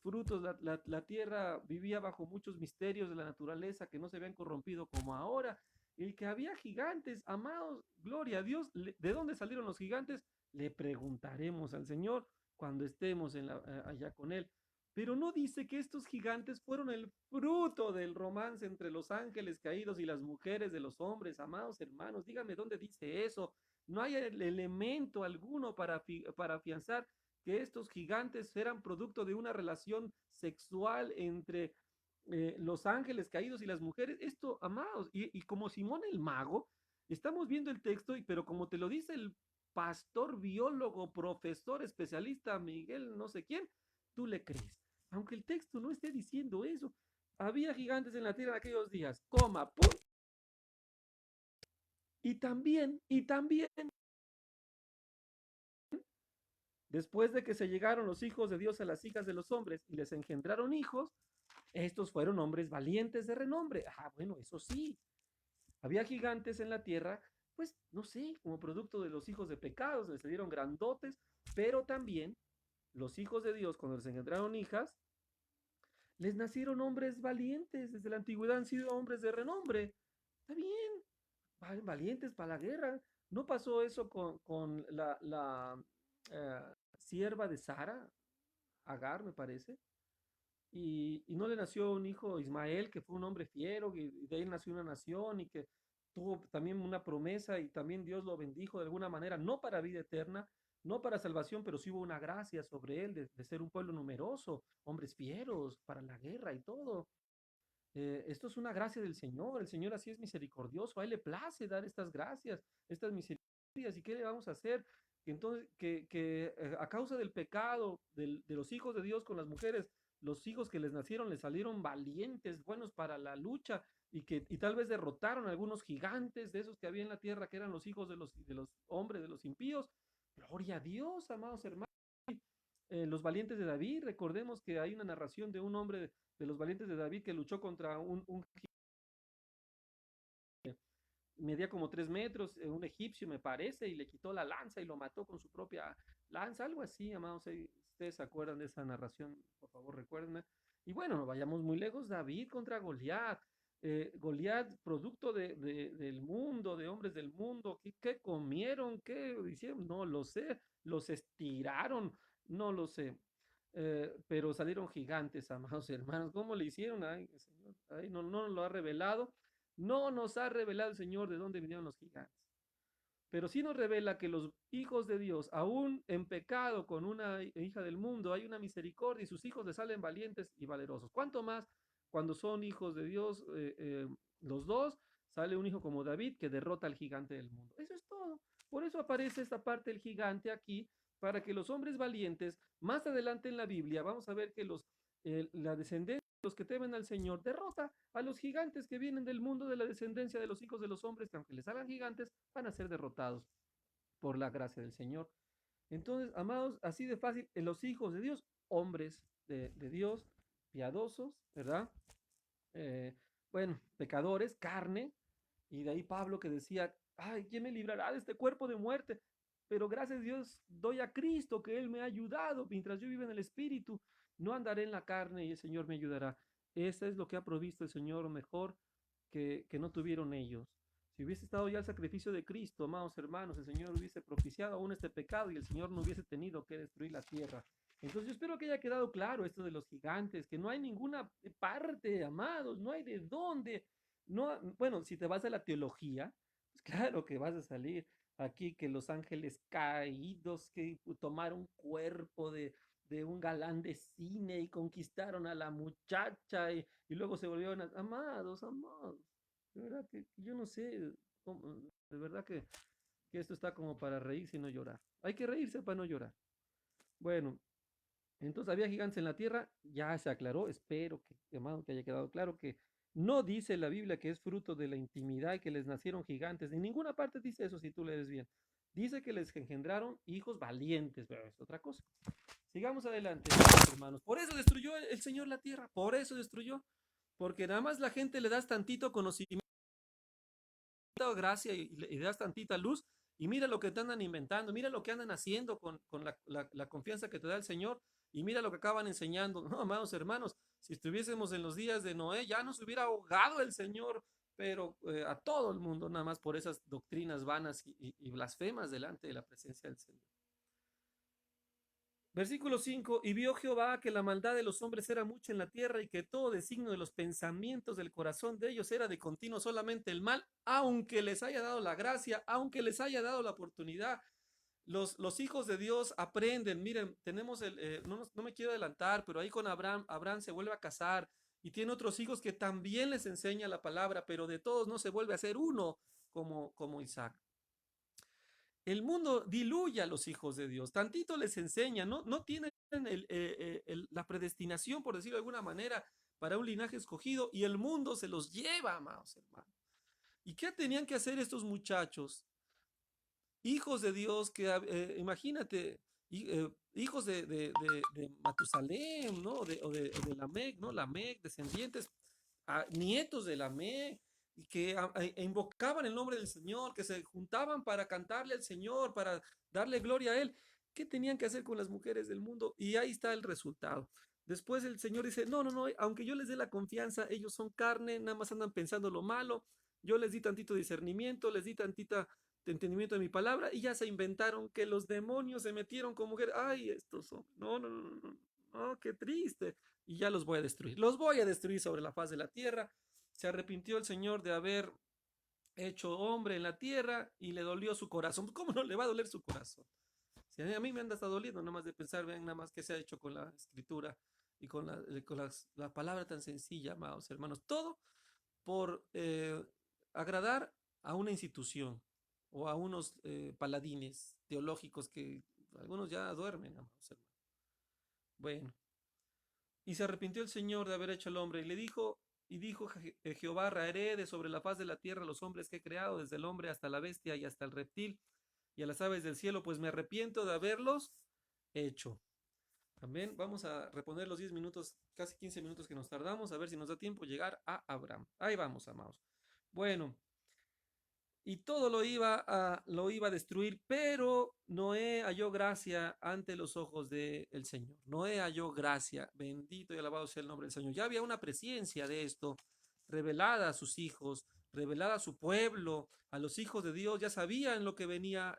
frutos, la tierra vivía bajo muchos misterios de la naturaleza que no se habían corrompido como ahora, y que había gigantes, amados, gloria a Dios. ¿De dónde salieron los gigantes? Le preguntaremos al Señor cuando estemos allá con Él. Pero no dice que estos gigantes fueron el fruto del romance entre los ángeles caídos y las mujeres de los hombres, amados hermanos. Díganme dónde dice eso. No hay el elemento alguno para afianzar que estos gigantes eran producto de una relación sexual entre los ángeles caídos y las mujeres. Esto, amados, y como Simón el mago, estamos viendo el texto, pero como te lo dice el pastor, biólogo, profesor, especialista, Miguel, no sé quién, tú le crees. Aunque el texto no esté diciendo eso. Había gigantes en la tierra en aquellos días, coma, pum. Y también, después de que se llegaron los hijos de Dios a las hijas de los hombres y les engendraron hijos, estos fueron hombres valientes de renombre. Ah, bueno, eso sí. Había gigantes en la tierra, pues no sé, como producto de los hijos de pecados, les dieron grandotes, pero también los hijos de Dios, cuando les engendraron hijas, les nacieron hombres valientes. Desde la antigüedad han sido hombres de renombre. Está bien, valientes para la guerra. ¿No pasó eso con eh, sierva de Sara, Agar, me parece? Y no le nació un hijo Ismael, que fue un hombre fiero, y de ahí nació una nación y que tuvo también una promesa y también Dios lo bendijo de alguna manera, no para vida eterna, no para salvación, pero sí hubo una gracia sobre él de ser un pueblo numeroso, hombres fieros para la guerra y todo. Esto es una gracia del Señor. El Señor así es misericordioso. A Él le place dar estas gracias, estas misericordias. ¿Y qué le vamos a hacer? Entonces, que a causa del pecado de los hijos de Dios con las mujeres, los hijos que les nacieron les salieron valientes, buenos para la lucha y tal vez derrotaron a algunos gigantes de esos que había en la tierra, que eran los hijos de los hombres, de los impíos. Gloria a Dios, amados hermanos. Los valientes de David, recordemos que hay una narración de un hombre de los valientes de David que luchó contra un medía como 3 metros, un egipcio me parece, y le quitó la lanza y lo mató con su propia lanza, algo así, amados. Si ustedes se acuerdan de esa narración, por favor recuérdenme. Y bueno, no vayamos muy lejos, David contra Goliat. Goliat, producto del mundo, de hombres del mundo, ¿qué comieron? ¿Qué hicieron? No lo sé, los estiraron, no lo sé. Pero salieron gigantes, amados hermanos. ¿Cómo le hicieron? Ay, Señor, ay, no nos lo ha revelado. No nos ha revelado el Señor de dónde vinieron los gigantes. Pero sí nos revela que los hijos de Dios, aún en pecado con una hija del mundo, hay una misericordia y sus hijos le salen valientes y valerosos. ¿Cuánto más cuando son hijos de Dios los dos? Sale un hijo como David que derrota al gigante del mundo. Eso es todo. Por eso aparece esta parte del gigante aquí, para que los hombres valientes, más adelante en la Biblia, vamos a ver que la descendencia de los que temen al Señor derrota a los gigantes que vienen del mundo de la descendencia de los hijos de los hombres, que aunque les hagan gigantes, van a ser derrotados por la gracia del Señor. Entonces, amados, así de fácil, en los hijos de Dios, hombres de Dios, piadosos, ¿verdad? Eh, bueno, pecadores, carne, y de ahí Pablo que decía, ay, ¿quién me librará de este cuerpo de muerte? Pero gracias a Dios doy a Cristo que Él me ha ayudado mientras yo vivo en el Espíritu. No andaré en la carne y el Señor me ayudará. Eso es lo que ha provisto el Señor mejor que no tuvieron ellos. Si hubiese estado ya el sacrificio de Cristo, amados hermanos, el Señor hubiese propiciado aún este pecado y el Señor no hubiese tenido que destruir la tierra. Entonces yo espero que haya quedado claro esto de los gigantes, que no hay ninguna parte, amados, no hay de dónde. No, bueno, si te vas a la teología, pues claro que vas a salir aquí que los ángeles caídos que tomaron cuerpo de un galán de cine y conquistaron a la muchacha y luego se volvieron amados, amados. De verdad que yo no sé, de verdad que esto está como para reírse y no llorar. Hay que reírse para no llorar. Bueno, entonces había gigantes en la tierra, ya se aclaró, espero que, amado, que haya quedado claro que no dice la Biblia que es fruto de la intimidad y que les nacieron gigantes. En ninguna parte dice eso si tú lees bien. Dice que les engendraron hijos valientes, pero es otra cosa. Sigamos adelante, hermanos. Por eso destruyó el Señor la tierra, por eso destruyó, porque nada más la gente le das tantito conocimiento, gracia y le das tantita luz y mira lo que te andan inventando, mira lo que andan haciendo con la confianza que te da el Señor y mira lo que acaban enseñando. No, amados hermanos, si estuviésemos en los días de Noé, ya nos hubiera ahogado el Señor, pero a todo el mundo, nada más por esas doctrinas vanas y blasfemas delante de la presencia del Señor. Versículo 5, y vio Jehová que la maldad de los hombres era mucha en la tierra y que todo designio de los pensamientos del corazón de ellos era de continuo solamente el mal, aunque les haya dado la gracia, aunque les haya dado la oportunidad. Los hijos de Dios aprenden, miren, tenemos no me quiero adelantar, pero ahí con Abraham se vuelve a casar y tiene otros hijos que también les enseña la palabra, pero de todos no se vuelve a ser uno como Isaac. El mundo diluye a los hijos de Dios, tantito les enseña, no tienen la predestinación, por decirlo de alguna manera, para un linaje escogido y el mundo se los lleva, amados hermanos. ¿Y qué tenían que hacer estos muchachos? Hijos de Dios que, imagínate, hijos de Matusalem, ¿no? O de Lamec, ¿no? Lamec, descendientes, nietos de Lamec, y que invocaban el nombre del Señor, que se juntaban para cantarle al Señor, para darle gloria a Él. ¿Qué tenían que hacer con las mujeres del mundo? Y ahí está el resultado. Después el Señor dice, no, no, no, aunque yo les dé la confianza, ellos son carne, nada más andan pensando lo malo, yo les di tantito discernimiento, les di tantita de entendimiento de mi palabra y ya se inventaron que los demonios se metieron con mujer. Ay, estos son, no, no, no, no, no, qué triste. Y ya los voy a destruir. Los voy a destruir sobre la faz de la tierra. Se arrepintió el Señor de haber hecho hombre en la tierra y le dolió su corazón. ¿Cómo no le va a doler su corazón? Si a mí me anda hasta doliendo nada más de pensar, vean nada más que se ha hecho con la escritura y con la palabra tan sencilla, amados hermanos. Todo por agradar a una institución o a unos paladines teológicos que algunos ya duermen, amados hermanos. Bueno, y se arrepintió el Señor de haber hecho al hombre y dijo Jehová, raeré de sobre la faz de la tierra los hombres que he creado, desde el hombre hasta la bestia y hasta el reptil y a las aves del cielo, pues me arrepiento de haberlos hecho. También vamos a reponer los 10 minutos, casi 15 minutos que nos tardamos, a ver si nos da tiempo llegar a Abraham. Ahí vamos, amados. Bueno, y todo lo iba a destruir, pero Noé halló gracia ante los ojos del Señor. Noé halló gracia, bendito y alabado sea el nombre del Señor. Ya había una presencia de esto revelada a sus hijos, revelada a su pueblo, a los hijos de Dios, ya sabían lo que venía,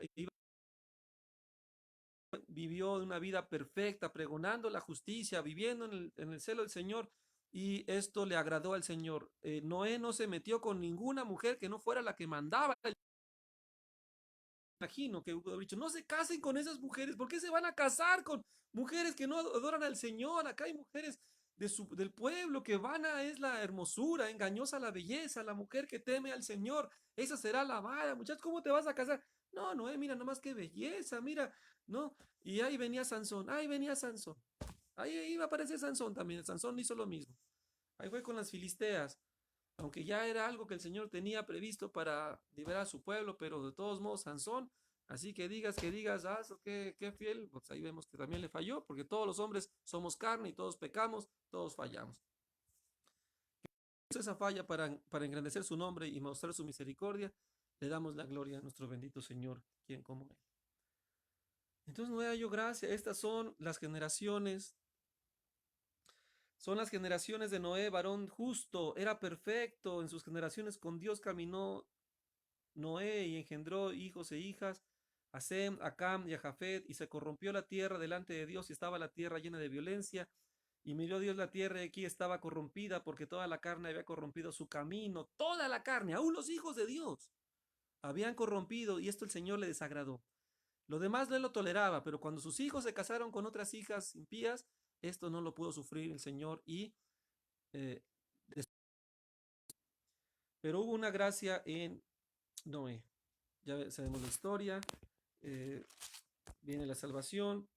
vivió una vida perfecta, pregonando la justicia, viviendo en el celo del Señor, y esto le agradó al Señor. Noé no se metió con ninguna mujer que no fuera la que mandaba. Imagino que hubo dicho, no se casen con esas mujeres, ¿por qué se van a casar con mujeres que no adoran al Señor? Acá hay mujeres del pueblo, que vana es la hermosura, engañosa la belleza, la mujer que teme al Señor, esa será alabada. Muchachos, ¿cómo te vas a casar? No, Noé, mira nomás qué belleza, mira, ¿no? Y ahí venía Sansón, ahí venía Sansón. Ahí iba a aparecer Sansón también. Sansón hizo lo mismo. Ahí fue con las filisteas, aunque ya era algo que el Señor tenía previsto para liberar a su pueblo, pero de todos modos Sansón, así que digas, ah, qué fiel, pues ahí vemos que también le falló, porque todos los hombres somos carne y todos pecamos, todos fallamos. Esa falla para engrandecer su nombre y mostrar su misericordia, le damos la gloria a nuestro bendito Señor, quien como Él. Entonces no hallo gracia, estas son las generaciones de Noé, varón justo, era perfecto, en sus generaciones con Dios caminó Noé y engendró hijos e hijas, a Sem, a Cam y a Jafet, y se corrompió la tierra delante de Dios y estaba la tierra llena de violencia. Y miró Dios la tierra y aquí estaba corrompida porque toda la carne había corrompido su camino, toda la carne, aún los hijos de Dios habían corrompido y esto el Señor le desagradó. Lo demás no lo toleraba, pero cuando sus hijos se casaron con otras hijas impías, esto no lo pudo sufrir el Señor y eh, pero hubo una gracia en Noé. Ya sabemos la historia, eh, viene la salvación,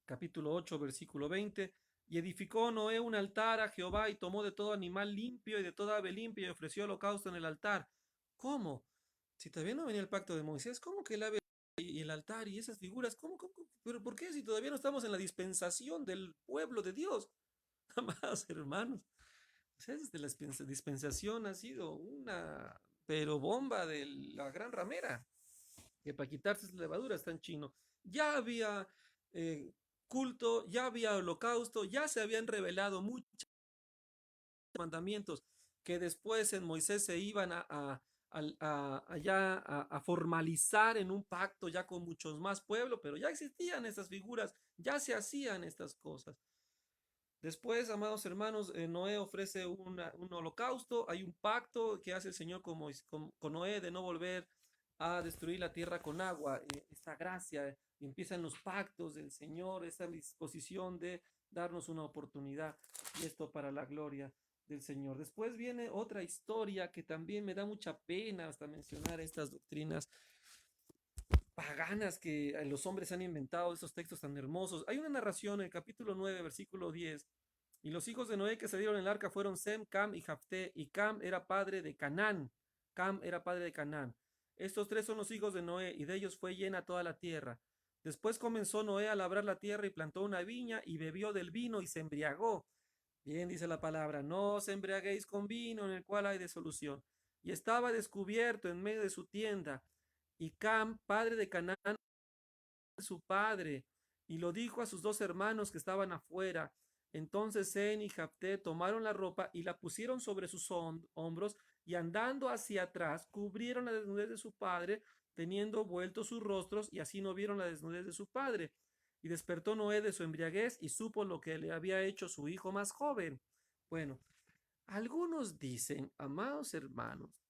capítulo 8, versículo 20. Y edificó Noé un altar a Jehová y tomó de todo animal limpio y de toda ave limpia y ofreció holocausto en el altar. ¿Cómo? Si todavía no venía el pacto de Moisés, ¿cómo que el ave y el altar y esas figuras? ¿Cómo? ¿Pero por qué si todavía no estamos en la dispensación del pueblo de Dios? Amados hermanos, o sea, desde la dispensación ha sido una pero bomba de la gran ramera, que para quitarse las levaduras está en chino. Ya había eh, culto, ya había holocausto, ya se habían revelado muchos mandamientos que después en Moisés se iban a formalizar en un pacto ya con muchos más pueblos, pero ya existían estas figuras, ya se hacían estas cosas. Después, amados hermanos, Noé ofrece un holocausto, hay un pacto que hace el Señor con Noé de no volver a destruir la tierra con agua, esa gracia, empiezan los pactos del Señor, esa disposición de darnos una oportunidad y esto para la gloria del Señor. Después viene otra historia que también me da mucha pena hasta mencionar estas doctrinas paganas que los hombres han inventado, esos textos tan hermosos. Hay una narración en el capítulo 9, versículo 10. Y los hijos de Noé que salieron en el arca fueron Sem, Cam y Jafté. Y Cam era padre de Canaán. Cam era padre de Canaán. Estos tres son los hijos de Noé, y de ellos fue llena toda la tierra. Después comenzó Noé a labrar la tierra y plantó una viña y bebió del vino y se embriagó. Bien dice la palabra, no os embriaguéis con vino en el cual hay disolución. Y estaba descubierto en medio de su tienda. Y Cam, padre de Canaán, su padre, y lo dijo a sus dos hermanos que estaban afuera. Entonces Zen y Jafté tomaron la ropa y la pusieron sobre sus hombros y andando hacia atrás cubrieron la desnudez de su padre, teniendo vueltos sus rostros, y así no vieron la desnudez de su padre. Y despertó Noé de su embriaguez y supo lo que le había hecho su hijo más joven. Bueno, algunos dicen, amados hermanos,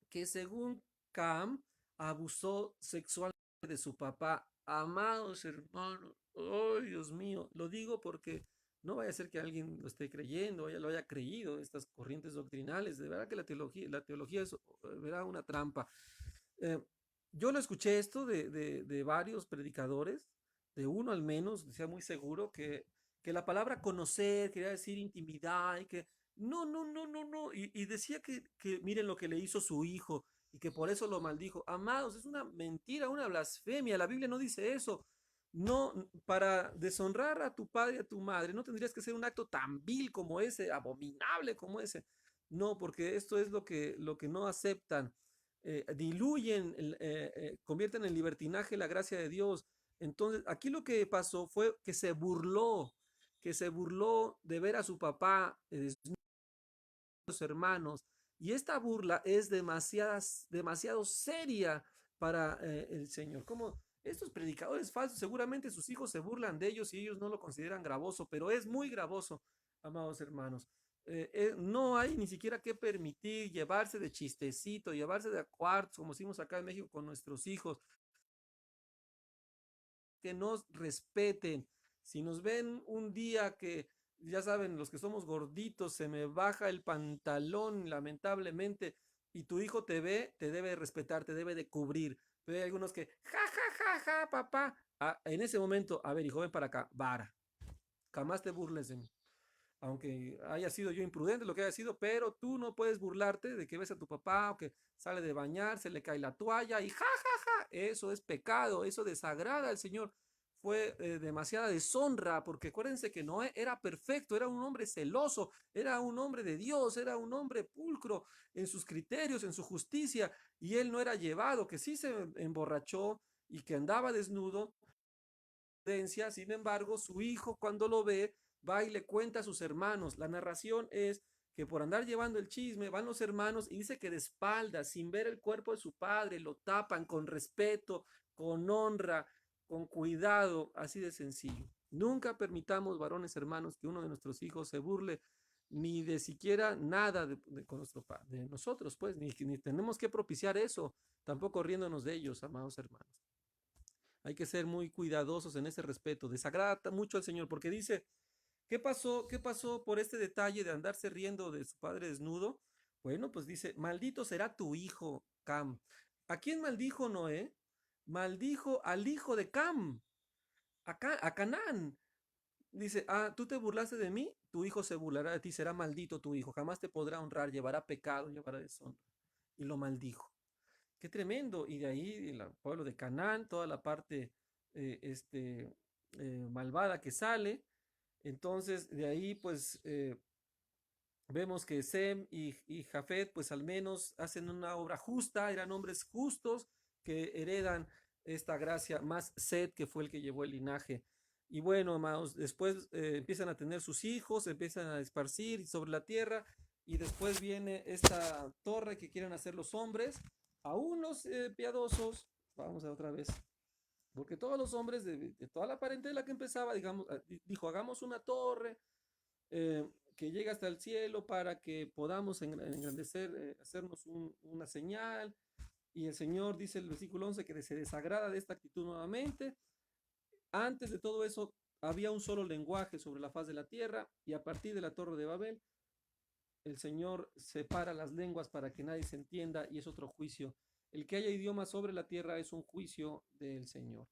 que según Cam abusó sexualmente de su papá. Amados hermanos, oh Dios mío, lo digo porque no vaya a ser que alguien lo esté creyendo, ya lo haya creído, estas corrientes doctrinales. De verdad que la teología es ¿verdad? Una trampa. Eh, yo lo escuché esto de varios predicadores, de uno al menos, decía muy seguro que la palabra conocer quería decir intimidad y que no, y decía que miren lo que le hizo su hijo y que por eso lo maldijo. Amados, es una mentira, una blasfemia, la Biblia no dice eso. No, para deshonrar a tu padre y a tu madre, no tendrías que hacer un acto tan vil como ese, abominable como ese. No, porque esto es lo que no aceptan. Diluyen, convierten en libertinaje la gracia de Dios. Entonces, aquí lo que pasó fue que se burló de ver a su papá, los hermanos, y esta burla es demasiado seria para el Señor. Como estos predicadores falsos, seguramente sus hijos se burlan de ellos y ellos no lo consideran gravoso, pero es muy gravoso, amados hermanos. No hay ni siquiera que permitir llevarse de chistecito, llevarse de cuartos, como decimos acá en México con nuestros hijos, que nos respeten. Si nos ven un día que, ya saben, los que somos gorditos, se me baja el pantalón, lamentablemente, y tu hijo te ve, te debe respetar, te debe de cubrir. Pero hay algunos que, ja, ja, ja, ja, papá. En ese momento, a ver, hijo, ven para acá, vara. Jamás te burles de mí. Aunque haya sido yo imprudente, lo que haya sido, pero tú no puedes burlarte de que ves a tu papá o que sale de bañar, se le cae la toalla y ja, ja, ja. Eso es pecado, eso desagrada al Señor. Fue demasiada deshonra, porque acuérdense que Noé era perfecto, era un hombre celoso, era un hombre de Dios, era un hombre pulcro en sus criterios, en su justicia, y él no era llevado, que sí se emborrachó y que andaba desnudo. Sin embargo, su hijo cuando lo ve, va y le cuenta a sus hermanos. La narración es que por andar llevando el chisme, van los hermanos y dice que de espaldas, sin ver el cuerpo de su padre, lo tapan con respeto, con honra, con cuidado, así de sencillo. Nunca permitamos, varones hermanos, que uno de nuestros hijos se burle ni de siquiera nada con nuestro padre, de nosotros, pues, ni tenemos que propiciar eso, tampoco riéndonos de ellos, amados hermanos. Hay que ser muy cuidadosos en ese respeto. Desagrada mucho al Señor porque dice, ¿qué pasó? ¿Qué pasó por este detalle de andarse riendo de su padre desnudo? Bueno, pues dice, maldito será tu hijo, Cam. ¿A quién maldijo Noé? Maldijo al hijo de Cam, a Canaán. Dice, tú te burlaste de mí, tu hijo se burlará de ti, será maldito tu hijo, jamás te podrá honrar, llevará pecado, llevará deshonra. Y lo maldijo. Qué tremendo. Y de ahí el pueblo de Canaán, toda la parte eh, este, malvada que sale. Entonces, de ahí, pues, vemos que Sem y Jafet, pues, al menos hacen una obra justa, eran hombres justos que heredan esta gracia, más Set, que fue el que llevó el linaje. Y bueno, amados, después empiezan a tener sus hijos, empiezan a esparcir sobre la tierra, y después viene esta torre que quieren hacer los hombres, aún los piadosos, vamos a otra vez, porque todos los hombres de toda la parentela que empezaba, digamos, dijo, hagamos una torre que llegue hasta el cielo para que podamos engrandecer, hacernos una señal. Y el Señor dice el versículo 11 que se desagrada de esta actitud nuevamente. Antes de todo eso, había un solo lenguaje sobre la faz de la tierra, y a partir de la Torre de Babel, el Señor separa las lenguas para que nadie se entienda, y es otro juicio. El que haya idioma sobre la tierra es un juicio del Señor,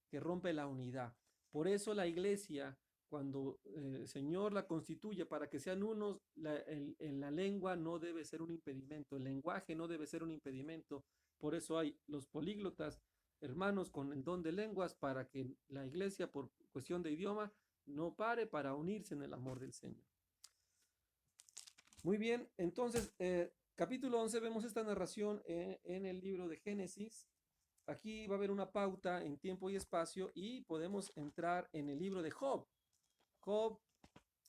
que rompe la unidad. Por eso la iglesia, cuando el Señor la constituye para que sean unos, en la lengua no debe ser un impedimento, el lenguaje no debe ser un impedimento. Por eso hay los políglotas, hermanos con el don de lenguas, para que la iglesia, por cuestión de idioma, no pare para unirse en el amor del Señor. Muy bien, entonces, capítulo 11, vemos esta narración en el libro de Génesis. Aquí va a haber una pauta en tiempo y espacio y podemos entrar en el libro de Job. Job,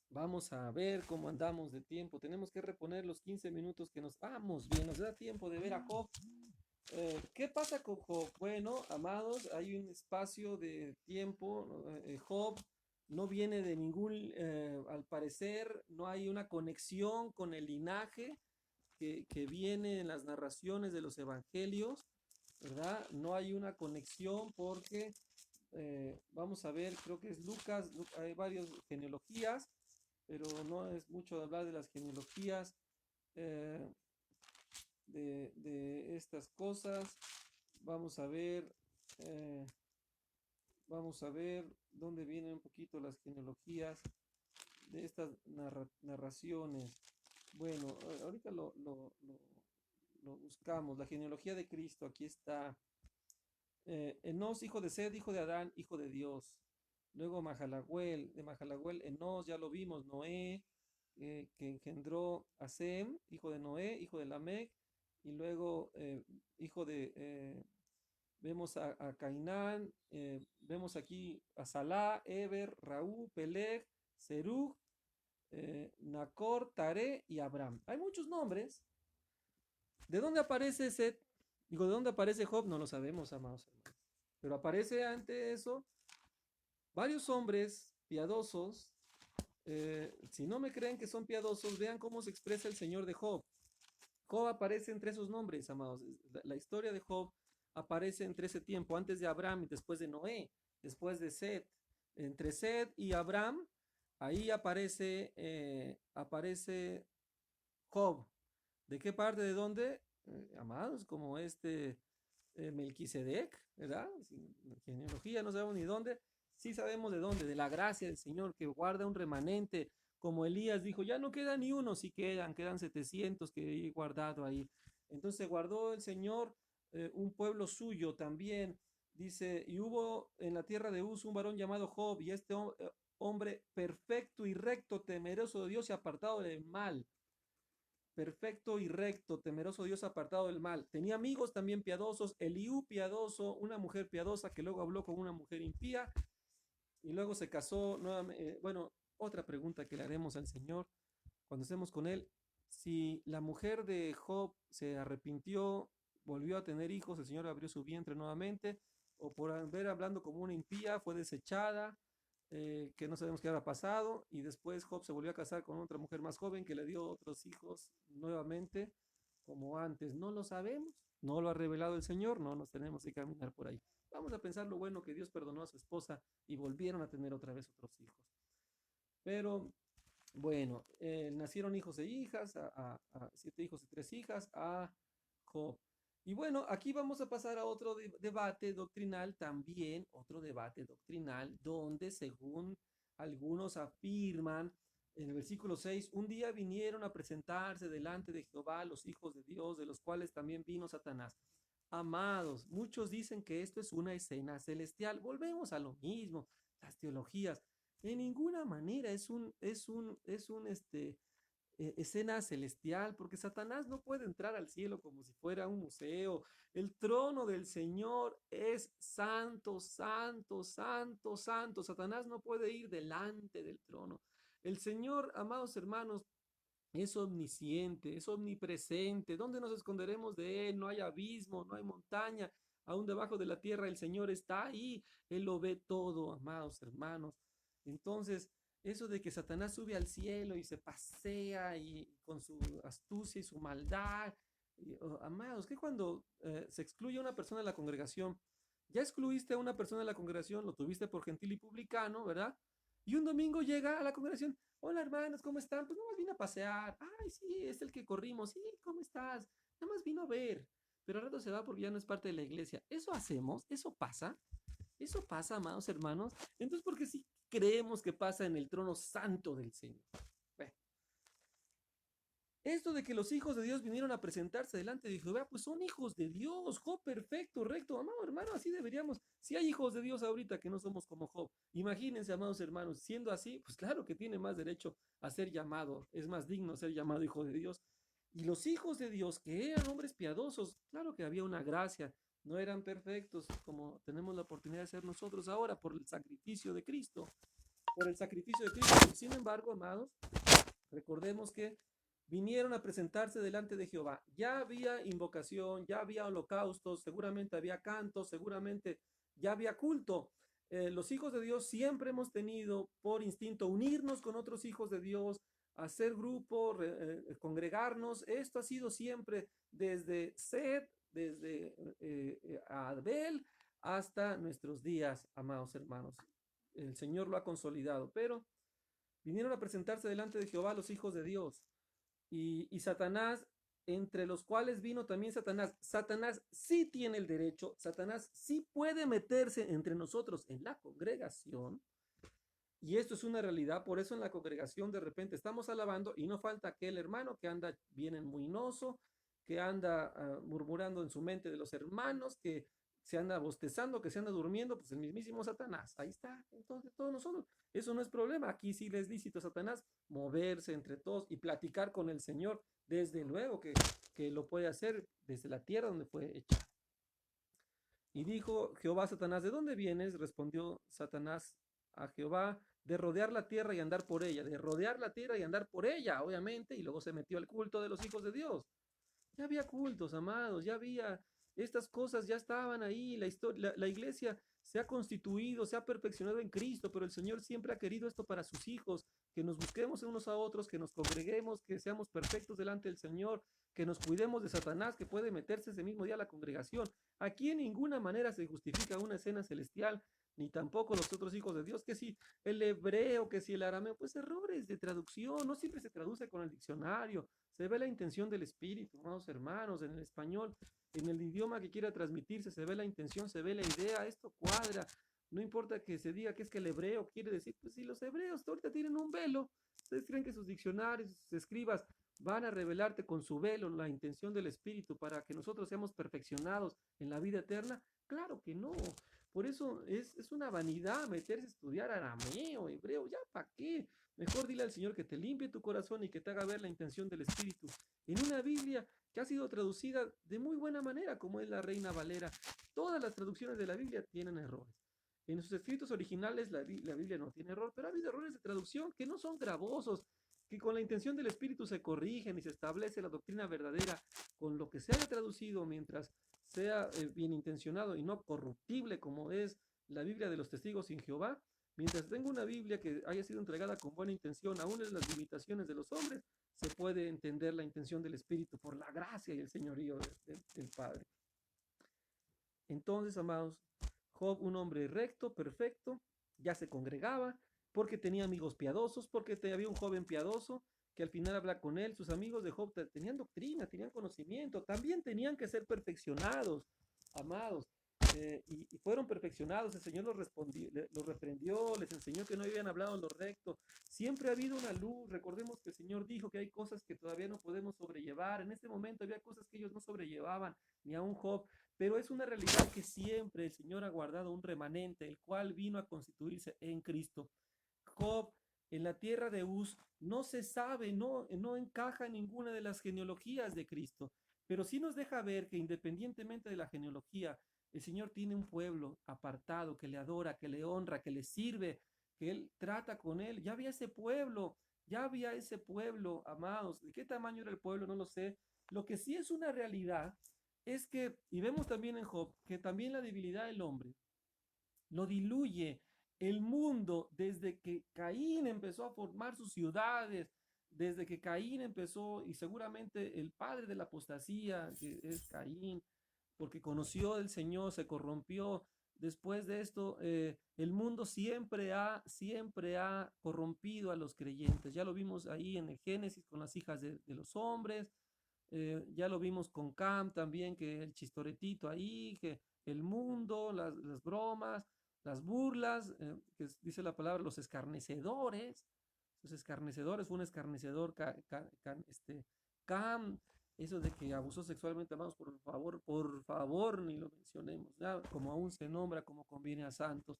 vamos a ver cómo andamos de tiempo. Tenemos que reponer los 15 minutos que nos vamos bien, nos da tiempo de ver a Job. ¿Qué pasa con Job? Bueno, amados, hay un espacio de tiempo. Job no viene de ningún, al parecer, no hay una conexión con el linaje que viene en las narraciones de los evangelios, ¿verdad? No hay una conexión porque, vamos a ver, creo que es Lucas, hay varias genealogías, pero no es mucho de hablar de las genealogías eh, de estas cosas. Vamos a ver, eh, vamos a ver dónde vienen un poquito las genealogías de estas narraciones. Bueno, ahorita lo buscamos. La genealogía de Cristo, aquí está. Enos, hijo de Sed, hijo de Adán, hijo de Dios. Luego Mahalaguel, de Mahalaguel, Enos, ya lo vimos, Noé, que engendró a Sem, hijo de Noé, hijo de Lamec, y luego hijo de, vemos a Cainán, vemos aquí a Salá, Eber, Raú, Peleg, Serug, Nacor, Tare y Abraham. Hay muchos nombres. ¿De dónde aparece Set? Digo, ¿de dónde aparece Job? No lo sabemos, amados hermanos. Pero aparece ante eso varios hombres piadosos. Si no me creen que son piadosos, vean cómo se expresa el Señor de Job. Job aparece entre esos nombres, amados. La historia de Job aparece entre ese tiempo, antes de Abraham y después de Noé, después de Set. Entre Set y Abraham, ahí aparece Job. ¿De qué parte? ¿De dónde? Amados, como Melquisedec, ¿verdad? Genealogía, no sabemos ni dónde, sí sabemos de dónde, de la gracia del Señor que guarda un remanente, como Elías dijo, ya no queda ni uno, sí quedan 700 que he guardado ahí. Entonces guardó el Señor un pueblo suyo también, dice, y hubo en la tierra de Uz un varón llamado Job, y este hombre perfecto y recto, temeroso de Dios y apartado del mal. Perfecto y recto, temeroso de Dios, apartado del mal. Tenía amigos también piadosos, Eliú piadoso, una mujer piadosa que luego habló con una mujer impía y luego se casó nuevamente. Bueno, otra pregunta que le haremos al Señor cuando estemos con él, si la mujer de Job se arrepintió, volvió a tener hijos, el Señor abrió su vientre nuevamente, o por haber hablando como una impía, fue desechada, que no sabemos qué habrá pasado, y después Job se volvió a casar con otra mujer más joven que le dio otros hijos nuevamente, como antes. No lo sabemos, no lo ha revelado el Señor, no nos tenemos que caminar por ahí. Vamos a pensar lo bueno que Dios perdonó a su esposa y volvieron a tener otra vez otros hijos. Pero bueno, nacieron hijos e hijas, a 7 hijos y 3 hijas, a Job. Y bueno, aquí vamos a pasar a otro debate doctrinal también, otro debate doctrinal, donde según algunos afirman, en el versículo 6, un día vinieron a presentarse delante de Jehová los hijos de Dios, de los cuales también vino Satanás. Amados, muchos dicen que esto es una escena celestial. Volvemos a lo mismo, las teologías. De ninguna manera es escena celestial, porque Satanás no puede entrar al cielo como si fuera un museo. El trono del Señor es santo, santo, santo, santo. Satanás no puede ir delante del trono. El Señor, amados hermanos, es omnisciente, es omnipresente. ¿Dónde nos esconderemos de Él? No hay abismo, no hay montaña. Aún debajo de la tierra el Señor está ahí. Él lo ve todo, amados hermanos. Entonces, eso de que Satanás sube al cielo y se pasea y con su astucia y su maldad, amados, que cuando se excluye a una persona de la congregación, ya excluiste a una persona de la congregación, lo tuviste por gentil y publicano, ¿verdad? Y un domingo llega a la congregación, hola hermanos, ¿cómo están? Pues nada más vino a pasear. Ay, sí, es el que corrimos. Sí, ¿cómo estás? Nada más vino a ver. Pero al rato se va porque ya no es parte de la iglesia. ¿Eso hacemos? ¿Eso pasa? ¿Eso pasa, amados hermanos? Entonces, ¿por qué sí creemos que pasa en el trono santo del Señor? Bueno, esto de que los hijos de Dios vinieron a presentarse delante de Jehová, pues son hijos de Dios. Job, perfecto, recto, amado hermano, así deberíamos. Si hay hijos de Dios ahorita que no somos como Job, imagínense, amados hermanos, siendo así, pues claro que tiene más derecho a ser llamado, es más digno ser llamado hijo de Dios. Y los hijos de Dios, que eran hombres piadosos, claro que había una gracia, no eran perfectos como tenemos la oportunidad de ser nosotros ahora por el sacrificio de Cristo, por el sacrificio de Cristo. Sin embargo, amados, recordemos que vinieron a presentarse delante de Jehová. Ya había invocación, ya había holocaustos, seguramente había cantos, seguramente ya había culto. Los hijos de Dios siempre hemos tenido por instinto unirnos con otros hijos de Dios, hacer grupo, congregarnos. Esto ha sido siempre desde Sed, desde Abel hasta nuestros días, amados hermanos. El Señor lo ha consolidado, pero vinieron a presentarse delante de Jehová los hijos de Dios y Satanás, entre los cuales vino también Satanás. Satanás sí tiene el derecho, Satanás sí puede meterse entre nosotros en la congregación. Y esto es una realidad, por eso en la congregación de repente estamos alabando y no falta aquel hermano que anda bien enmuinoso, que anda murmurando en su mente de los hermanos, que se anda bostezando, que se anda durmiendo, pues el mismísimo Satanás. Ahí está, entonces todos nosotros. Eso no es problema. Aquí sí les lícito a Satanás moverse entre todos y platicar con el Señor. Desde luego que lo puede hacer desde la tierra donde fue echado. Y dijo Jehová a Satanás, ¿de dónde vienes? Respondió Satanás a Jehová, de rodear la tierra y andar por ella, de rodear la tierra y andar por ella, obviamente, y luego se metió al culto de los hijos de Dios. Ya había cultos, amados, ya había estas cosas, ya estaban ahí, la iglesia se ha constituido, se ha perfeccionado en Cristo, pero el Señor siempre ha querido esto para sus hijos, que nos busquemos unos a otros, que nos congreguemos, que seamos perfectos delante del Señor, que nos cuidemos de Satanás, que puede meterse ese mismo día a la congregación. Aquí en ninguna manera se justifica una escena celestial ni tampoco los otros hijos de Dios, que si el hebreo, que si el arameo, pues errores de traducción, no siempre se traduce con el diccionario, se ve la intención del espíritu, amados hermanos, en el español, en el idioma que quiera transmitirse, se ve la intención, se ve la idea, esto cuadra, no importa que se diga que es que el hebreo quiere decir, pues si los hebreos ahorita tienen un velo, ustedes creen que sus diccionarios, sus escribas van a revelarte con su velo la intención del Espíritu para que nosotros seamos perfeccionados en la vida eterna? Claro que no. Por eso es una vanidad meterse a estudiar arameo, hebreo, ya para qué. Mejor dile al Señor que te limpie tu corazón y que te haga ver la intención del Espíritu. En una Biblia que ha sido traducida de muy buena manera, como es la Reina Valera. Todas las traducciones de la Biblia tienen errores. En sus escritos originales la Biblia no tiene error, pero ha habido errores de traducción que no son gravosos, que con la intención del Espíritu se corrigen y se establece la doctrina verdadera con lo que se haya traducido mientras sea bien intencionado y no corruptible como es la Biblia de los testigos sin Jehová. Mientras tenga una Biblia que haya sido entregada con buena intención, aún en las limitaciones de los hombres, se puede entender la intención del Espíritu por la gracia y el señorío del Padre. Entonces, amados, Job, un hombre recto, perfecto, ya se congregaba, porque tenía amigos piadosos, porque había un joven piadoso que al final habla con él. Sus amigos de Job tenían doctrina, tenían conocimiento, también tenían que ser perfeccionados, amados. Y fueron perfeccionados, el Señor los reprendió, les enseñó que no habían hablado lo recto. Siempre ha habido una luz, recordemos que el Señor dijo que hay cosas que todavía no podemos sobrellevar. En este momento había cosas que ellos no sobrellevaban, ni aún Job, pero es una realidad que siempre el Señor ha guardado un remanente, el cual vino a constituirse en Cristo. Job en la tierra de Uz no se sabe, no encaja en ninguna de las genealogías de Cristo, pero sí nos deja ver que independientemente de la genealogía, el Señor tiene un pueblo apartado que le adora, que le honra, que le sirve, que Él trata con Él. Ya había ese pueblo, amados. ¿De qué tamaño era el pueblo? No lo sé. Lo que sí es una realidad es que, y vemos también en Job, que también la debilidad del hombre lo diluye el mundo desde que Caín empezó a formar sus ciudades, desde que Caín empezó, y seguramente el padre de la apostasía, que es Caín, porque conoció al Señor, se corrompió. Después de esto, el mundo siempre ha corrompido a los creyentes. Ya lo vimos ahí en el Génesis con las hijas de los hombres, ya lo vimos con Cam también, que el chistoretito ahí, que el mundo, las bromas, las burlas, que dice la palabra, los escarnecedores, fue un escarnecedor, Cam, eso de que abusó sexualmente, amados, por favor, ni lo mencionemos, ya, como aún se nombra, como conviene a santos.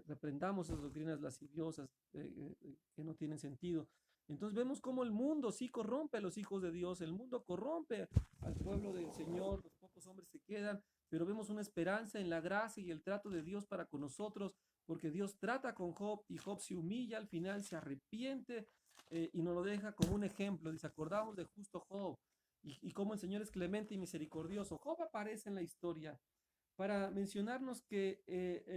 Reprendamos esas doctrinas lasciviosas que no tienen sentido. Entonces vemos cómo el mundo sí corrompe a los hijos de Dios, el mundo corrompe al pueblo del Señor, los pocos hombres se quedan, pero vemos una esperanza en la gracia y el trato de Dios para con nosotros, porque Dios trata con Job y Job se humilla, al final se arrepiente y nos lo deja como un ejemplo. Dice, acordamos de justo Job y cómo el Señor es clemente y misericordioso. Job aparece en la historia para mencionarnos que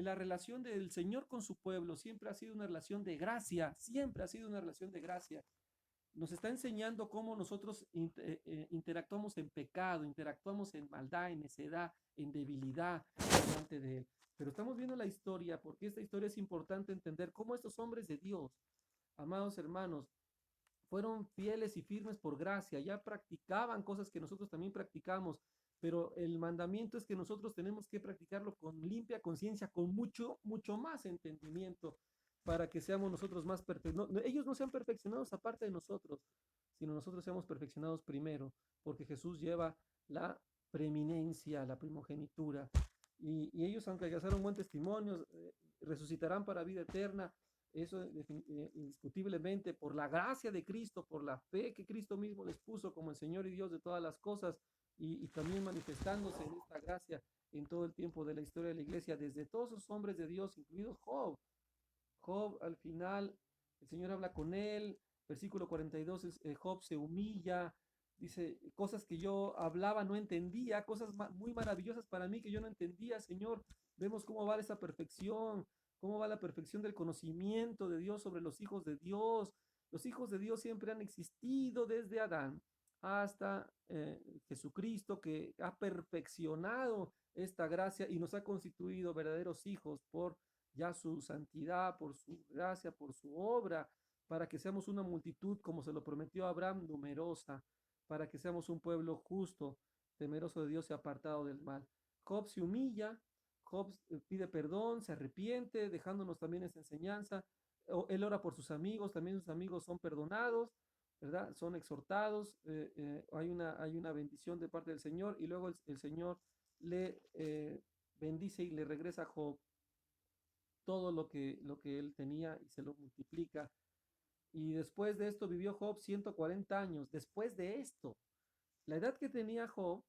la relación del Señor con su pueblo siempre ha sido una relación de gracia, siempre ha sido una relación de gracia. Nos está enseñando cómo nosotros interactuamos en pecado, interactuamos en maldad, en necedad, en debilidad delante de Él. Pero estamos viendo la historia, porque esta historia es importante entender cómo estos hombres de Dios, amados hermanos, fueron fieles y firmes por gracia, ya practicaban cosas que nosotros también practicamos, pero el mandamiento es que nosotros tenemos que practicarlo con limpia conciencia, con mucho más entendimiento, para que seamos nosotros más perfectos. No, ellos no sean perfeccionados aparte de nosotros, sino nosotros seamos perfeccionados primero, porque Jesús lleva la preeminencia, la primogenitura. Y ellos, aunque alcanzaron buen testimonio, resucitarán para vida eterna, eso indiscutiblemente por la gracia de Cristo, por la fe que Cristo mismo les puso como el Señor y Dios de todas las cosas y también manifestándose en esta gracia en todo el tiempo de la historia de la iglesia, desde todos esos hombres de Dios, incluidos Job. Job al final, el Señor habla con él, versículo 42, Job se humilla, dice, cosas que yo hablaba no entendía, cosas muy maravillosas para mí que yo no entendía, Señor. Vemos cómo va esa perfección, cómo va la perfección del conocimiento de Dios sobre los hijos de Dios. Los hijos de Dios siempre han existido desde Adán. hasta Jesucristo, que ha perfeccionado esta gracia y nos ha constituido verdaderos hijos por ya su santidad, por su gracia, por su obra, para que seamos una multitud, como se lo prometió a Abraham, numerosa, para que seamos un pueblo justo, temeroso de Dios y apartado del mal. Job se humilla, Job pide perdón, se arrepiente, dejándonos también esa enseñanza. Él ora por sus amigos, también sus amigos son perdonados, ¿verdad? Son exhortados, hay una bendición de parte del Señor y luego el Señor le bendice y le regresa a Job todo lo que él tenía y se lo multiplica. Y después de esto vivió Job 140 años. Después de esto, la edad que tenía Job,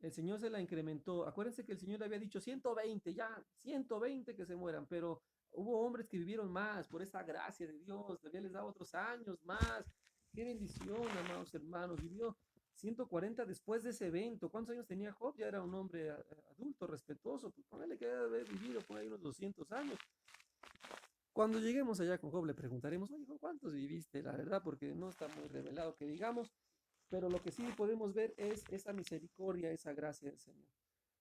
el Señor se la incrementó. Acuérdense que el Señor le había dicho 120, ya, 120 que se mueran, pero hubo hombres que vivieron más por esa gracia de Dios, todavía les daba otros años más. Qué bendición, amados hermanos. Vivió 140 después de ese evento. ¿Cuántos años tenía Job? Ya era un hombre adulto, respetuoso. Pues póngale que debe haber vivido por ahí unos 200 años. Cuando lleguemos allá con Job le preguntaremos, oye, ¿cuántos viviste? La verdad, porque no está muy revelado que digamos, pero lo que sí podemos ver es esa misericordia, esa gracia del Señor.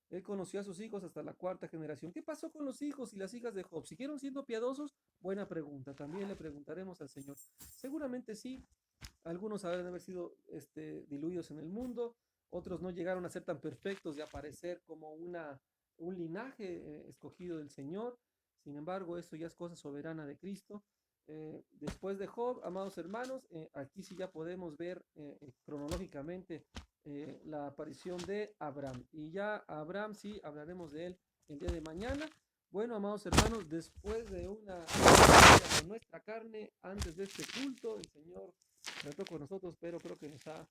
Él conoció a sus hijos hasta la cuarta generación. ¿Qué pasó con los hijos y las hijas de Job? ¿Siguieron siendo piadosos? Buena pregunta. También le preguntaremos al Señor. Seguramente sí. Algunos habrán haber sido diluidos en el mundo. Otros no llegaron a ser tan perfectos de aparecer como un linaje escogido del Señor. Sin embargo, eso ya es cosa soberana de Cristo. Después de Job, amados hermanos, aquí sí ya podemos ver cronológicamente la aparición de Abraham. Y ya Abraham sí hablaremos de él el día de mañana. Bueno, amados hermanos, después de una con nuestra carne, antes de este culto, el Señor trató con nosotros, pero creo que nos ha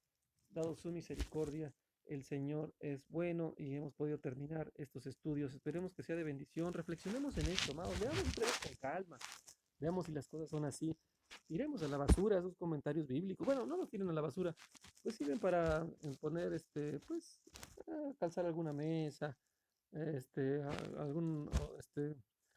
dado su misericordia. El Señor es bueno y hemos podido terminar estos estudios. Esperemos que sea de bendición. Reflexionemos en esto, amados. Veamos con calma. Veamos si las cosas son así. Tiremos a la basura esos comentarios bíblicos. Bueno, no los tiren a la basura. Pues sirven para poner, pues, calzar alguna mesa, algún,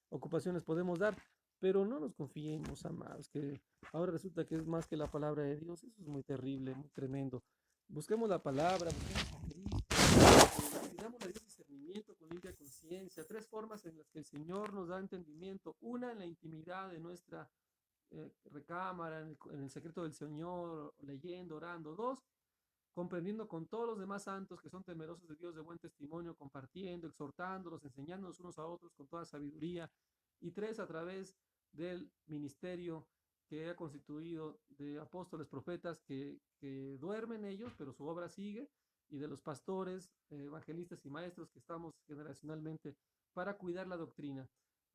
ocupaciones podemos dar, pero no nos confiemos, amados, que ahora resulta que es más que la palabra de Dios. Eso es muy terrible, muy tremendo. Busquemos la palabra, busquemos a Cristo, pidamos a Dios discernimiento con limpia conciencia. Tres formas en las que el Señor nos da entendimiento. Una, en la intimidad de nuestra recámara, en el secreto del Señor, leyendo, orando. Dos, comprendiendo con todos los demás santos que son temerosos de Dios, de buen testimonio, compartiendo, exhortándolos, enseñándonos unos a otros con toda sabiduría. Y tres, a través del ministerio que ha constituido de apóstoles, profetas, que duermen ellos, pero su obra sigue, y de los pastores, evangelistas y maestros que estamos generacionalmente para cuidar la doctrina.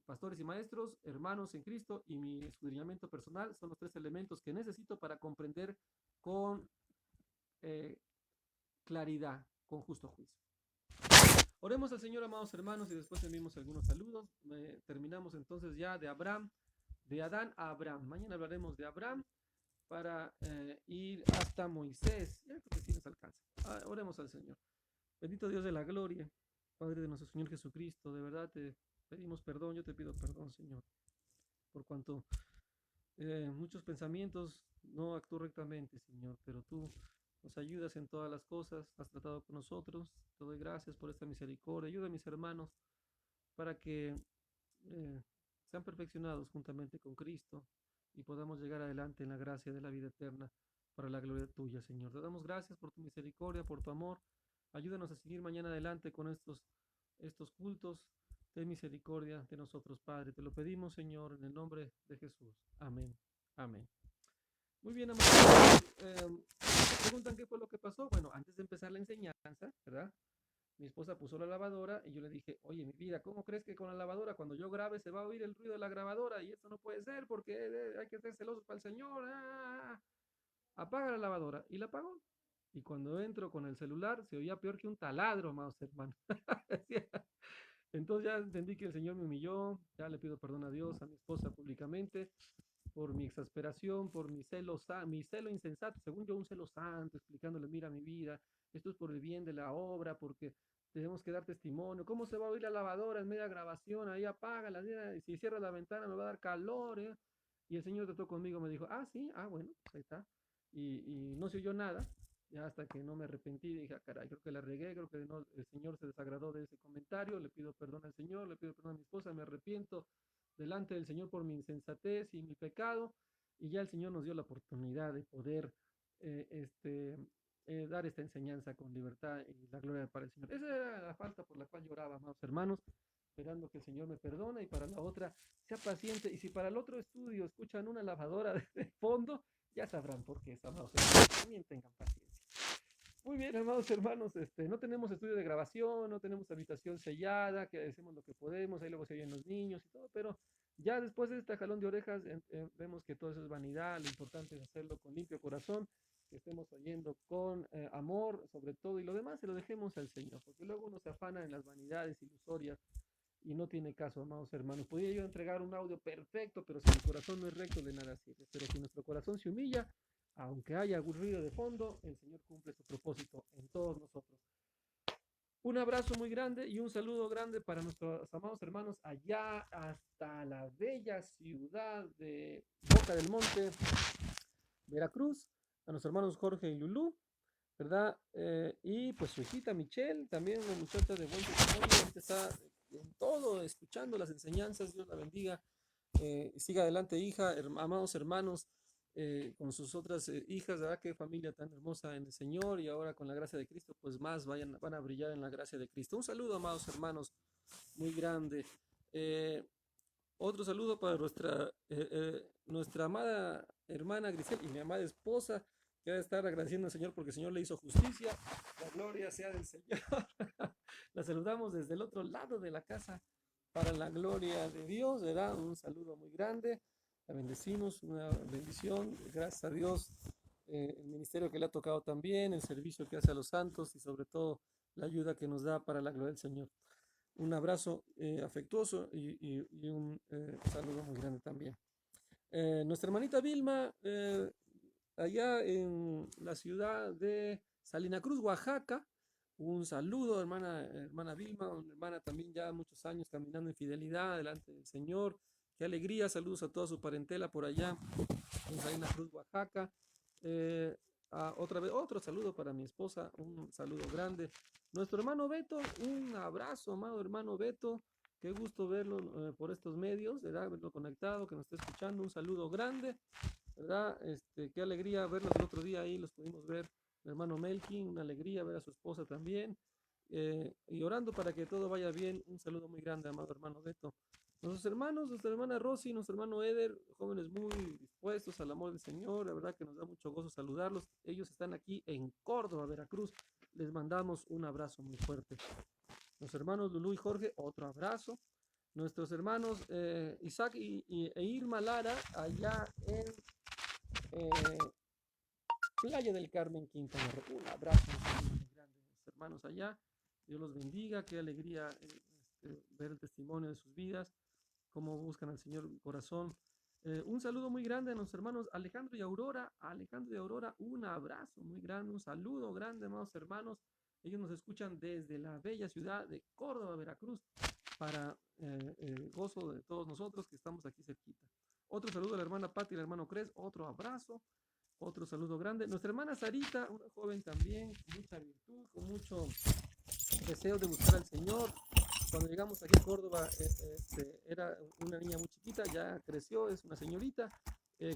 Pastores y maestros, hermanos en Cristo y mi escudriñamiento personal son los tres elementos que necesito para comprender con eh, claridad, con justo juicio. Oremos al Señor, amados hermanos, y después enviamos algunos saludos. Terminamos entonces ya de Abraham, de Adán a Abraham. Mañana hablaremos de Abraham para ir hasta Moisés. Ya creo que sí nos alcanza. Oremos al Señor. Bendito Dios de la gloria, Padre de nuestro Señor Jesucristo, de verdad te pedimos perdón, yo te pido perdón, Señor, por cuanto muchos pensamientos no actúo rectamente, Señor, pero tú nos ayudas en todas las cosas, has tratado con nosotros, te doy gracias por esta misericordia, ayuda a mis hermanos para que eh, sean perfeccionados juntamente con Cristo y podamos llegar adelante en la gracia de la vida eterna para la gloria tuya, Señor. Te damos gracias por tu misericordia, por tu amor. Ayúdanos a seguir mañana adelante con estos cultos. Ten misericordia de nosotros, Padre. Te lo pedimos, Señor, en el nombre de Jesús. Amén. Amén. Muy bien, amados. Se preguntan qué fue lo que pasó. Bueno, antes de empezar la enseñanza, ¿verdad? Mi esposa puso la lavadora y yo le dije, oye, mi vida, ¿cómo crees que con la lavadora, cuando yo grabe, se va a oír el ruido de la grabadora? Y esto no puede ser porque hay que ser celosos para el Señor. Apaga la lavadora. Y la apagó. Y cuando entro con el celular, se oía peor que un taladro, amados hermanos. Entonces ya entendí que el Señor me humilló, ya le pido perdón a Dios, a mi esposa públicamente, por mi exasperación, por mi celo insensato, según yo un celo santo, explicándole, mira mi vida, esto es por el bien de la obra, porque tenemos que dar testimonio. ¿Cómo se va a oír la lavadora en media grabación? Ahí apágala, y si cierra la ventana me va a dar calor, ¿eh? Y el Señor trató conmigo, me dijo, ah, sí, ah, bueno, ahí está. Y no se oyó nada. ya hasta que no me arrepentí, dije, ah, caray, creo que la regué, creo que no, el Señor se desagradó de ese comentario, le pido perdón al Señor, le pido perdón a mi esposa, me arrepiento delante del Señor por mi insensatez y mi pecado, y ya el Señor nos dio la oportunidad de poder eh, este, dar esta enseñanza con libertad y la gloria para el Señor. Esa era la falta por la cual lloraba, amados hermanos, esperando que el Señor me perdone y para la otra sea paciente. Y si para el otro estudio escuchan una lavadora de fondo, ya sabrán por qué es, amados hermanos. También tengan paciencia. Muy bien, amados hermanos, no tenemos estudio de grabación, no tenemos habitación sellada, que hacemos lo que podemos, ahí luego se oyen los niños y todo, pero ya después de este jalón de orejas vemos que todo eso es vanidad, lo importante es hacerlo con limpio corazón, que estemos oyendo con amor sobre todo y lo demás se lo dejemos al Señor, porque luego uno se afana en las vanidades ilusorias y no tiene caso, amados hermanos. Podría yo entregar un audio perfecto, pero si mi corazón no es recto, de nada sirve. Pero si nuestro corazón se humilla, aunque haya algún ruido de fondo, el Señor cumple su propósito en todos nosotros. Un abrazo muy grande y un saludo grande para nuestros amados hermanos allá hasta la bella ciudad de Boca del Monte, Veracruz, a nuestros hermanos Jorge y Lulú, ¿verdad? Y pues su hijita Michelle, también una muchacha de buen testimonio, que está en todo, escuchando las enseñanzas, Dios la bendiga. Siga adelante, hija, amados hermanos, con sus otras hijas, ¿verdad? Qué familia tan hermosa en el Señor y ahora con la gracia de Cristo, pues más van a brillar en la gracia de Cristo. Un saludo, amados hermanos, muy grande. Otro saludo para nuestra amada hermana Grisel y mi amada esposa, que debe estar agradeciendo al Señor porque el Señor le hizo justicia. La gloria sea del Señor. La saludamos desde el otro lado de la casa para la gloria de Dios. Le da un saludo muy grande. La bendecimos, una bendición. Gracias a Dios, el ministerio que le ha tocado también, el servicio que hace a los santos y sobre todo la ayuda que nos da para la gloria del Señor. Un abrazo afectuoso y un saludo muy grande también. Nuestra hermanita Vilma, allá en la ciudad de Salina Cruz, Oaxaca, un saludo, hermana Vilma, una hermana también ya muchos años caminando en fidelidad delante del Señor. Qué alegría, saludos a toda su parentela por allá en Salina Cruz, Oaxaca. Otra vez, otro saludo para mi esposa, un saludo grande. Nuestro hermano Beto, un abrazo, amado hermano Beto. Qué gusto verlo por estos medios, ¿verdad? Verlo conectado, que nos esté escuchando. Un saludo grande, ¿verdad? Qué alegría verlos el otro día ahí, los pudimos ver. Mi hermano Melkin, una alegría ver a su esposa también. Y orando para que todo vaya bien. Un saludo muy grande, amado hermano Beto. Nuestros hermanos, nuestra hermana Rosy, nuestro hermano Eder, jóvenes muy dispuestos al amor del Señor, la verdad que nos da mucho gozo saludarlos. Ellos están aquí en Córdoba, Veracruz. Les mandamos un abrazo muy fuerte. Los hermanos Lulú y Jorge, otro abrazo. Nuestros hermanos Isaac e Irma Lara, allá en eh, Playa del Carmen, Quintana Roo. Un abrazo muy grande, mis hermanos allá. Dios los bendiga, qué alegría ver el testimonio de sus vidas, cómo buscan al Señor corazón. Un saludo muy grande a nuestros hermanos Alejandro y Aurora. Alejandro y Aurora, un abrazo muy grande, un saludo grande, amados hermanos. Ellos nos escuchan desde la bella ciudad de Córdoba, Veracruz, para el gozo de todos nosotros que estamos aquí cerquita. Otro saludo a la hermana Patti y al hermano Cres, otro abrazo, otro saludo grande. Nuestra hermana Sarita, una joven también, con mucha virtud, con mucho deseo de buscar al Señor. Cuando llegamos aquí a Córdoba, era una niña muy chiquita, ya creció, es una señorita,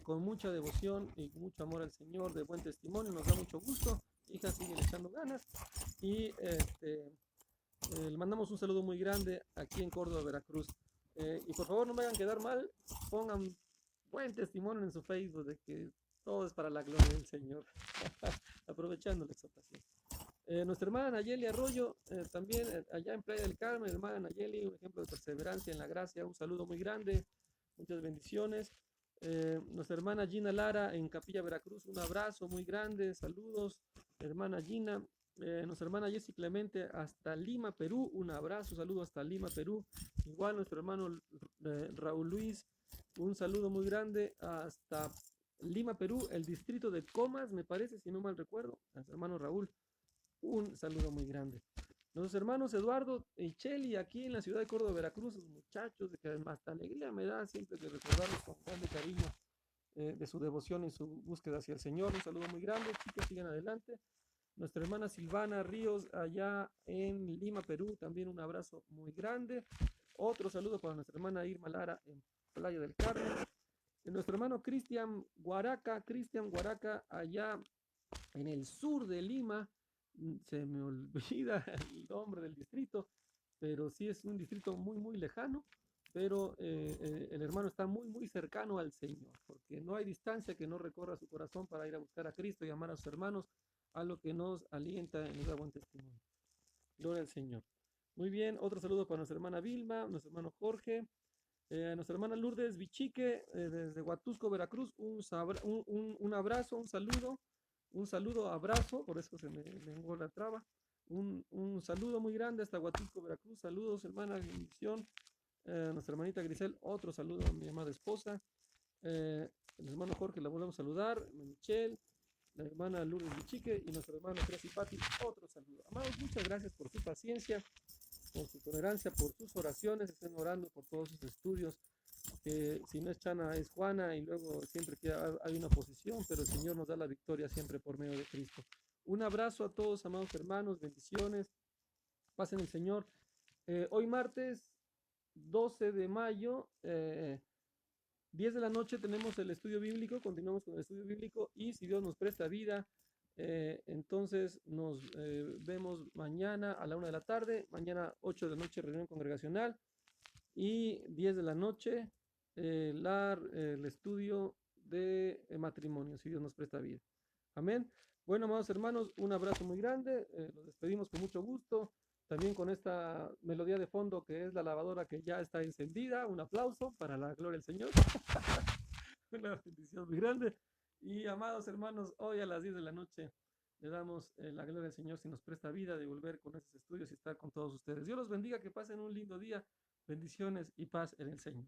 con mucha devoción y mucho amor al Señor, de buen testimonio, nos da mucho gusto. Hija, sigue echando ganas. Y le mandamos un saludo muy grande aquí en Córdoba, Veracruz. Y por favor no me hagan quedar mal, pongan buen testimonio en su Facebook de que todo es para la gloria del Señor. Aprovechando la exhortación. Nuestra hermana Nayeli Arroyo, también allá en Playa del Carmen, hermana Nayeli, un ejemplo de perseverancia en la gracia, un saludo muy grande, muchas bendiciones. Nuestra hermana Gina Lara en Capilla Veracruz, un abrazo muy grande, saludos, hermana Gina. Nuestra hermana Jessy Clemente hasta Lima, Perú, un abrazo, saludo hasta Lima, Perú. Igual nuestro hermano Raúl Luis, un saludo muy grande hasta Lima, Perú, el distrito de Comas, me parece, si no mal recuerdo, nuestro hermano Raúl. Un saludo muy grande. Nuestros hermanos Eduardo y Cheli aquí en la ciudad de Córdoba, Veracruz, los muchachos, de que además alegría me da siempre de recordarlos con grande cariño de su devoción y su búsqueda hacia el Señor. Un saludo muy grande, chicos, sigan adelante. Nuestra hermana Silvana Ríos, allá en Lima, Perú, también un abrazo muy grande. Otro saludo para nuestra hermana Irma Lara en Playa del Carmen. Y nuestro hermano Cristian Guaraca, allá en el sur de Lima, se me olvida el nombre del distrito, pero sí es un distrito muy, muy lejano, pero el hermano está muy, muy cercano al Señor, porque no hay distancia que no recorra su corazón para ir a buscar a Cristo y amar a sus hermanos, a lo que nos alienta y nos da buen testimonio. Gloria al Señor. Muy bien, otro saludo para nuestra hermana Vilma, nuestro hermano Jorge, nuestra hermana Lourdes Vichique, desde Huatusco, Veracruz, un abrazo, un saludo, abrazo, por eso se me lengua la traba. Un saludo muy grande hasta Huatusco, Veracruz. Saludos, hermana, bendición. Nuestra hermanita Grisel, otro saludo a mi amada esposa. El hermano Jorge, la volvemos a saludar. Michelle, la hermana Lourdes Vichique y nuestro hermano Cresci Pati, otro saludo. Amados, muchas gracias por su paciencia, por su tolerancia, por sus oraciones. Estén orando por todos sus estudios. Que si no es Chana, es Juana, y luego siempre que hay una oposición, pero el Señor nos da la victoria siempre por medio de Cristo. Un abrazo a todos, amados hermanos, bendiciones. Pasen el Señor. Hoy martes 12 de mayo, 10 de la noche tenemos el estudio bíblico, continuamos con el estudio bíblico y si Dios nos presta vida, entonces nos vemos mañana a la 1 de la tarde, mañana 8 de la noche reunión congregacional y 10 de la noche el estudio de matrimonio, si Dios nos presta vida. Amén. Bueno, amados hermanos, un abrazo muy grande. Los despedimos con mucho gusto. También con esta melodía de fondo que es la lavadora que ya está encendida. Un aplauso para la gloria del Señor. Una bendición muy grande. Y amados hermanos, hoy a las 10 de la noche le damos la gloria al Señor si nos presta vida de volver con estos estudios y estar con todos ustedes. Dios los bendiga, que pasen un lindo día. Bendiciones y paz en el Señor.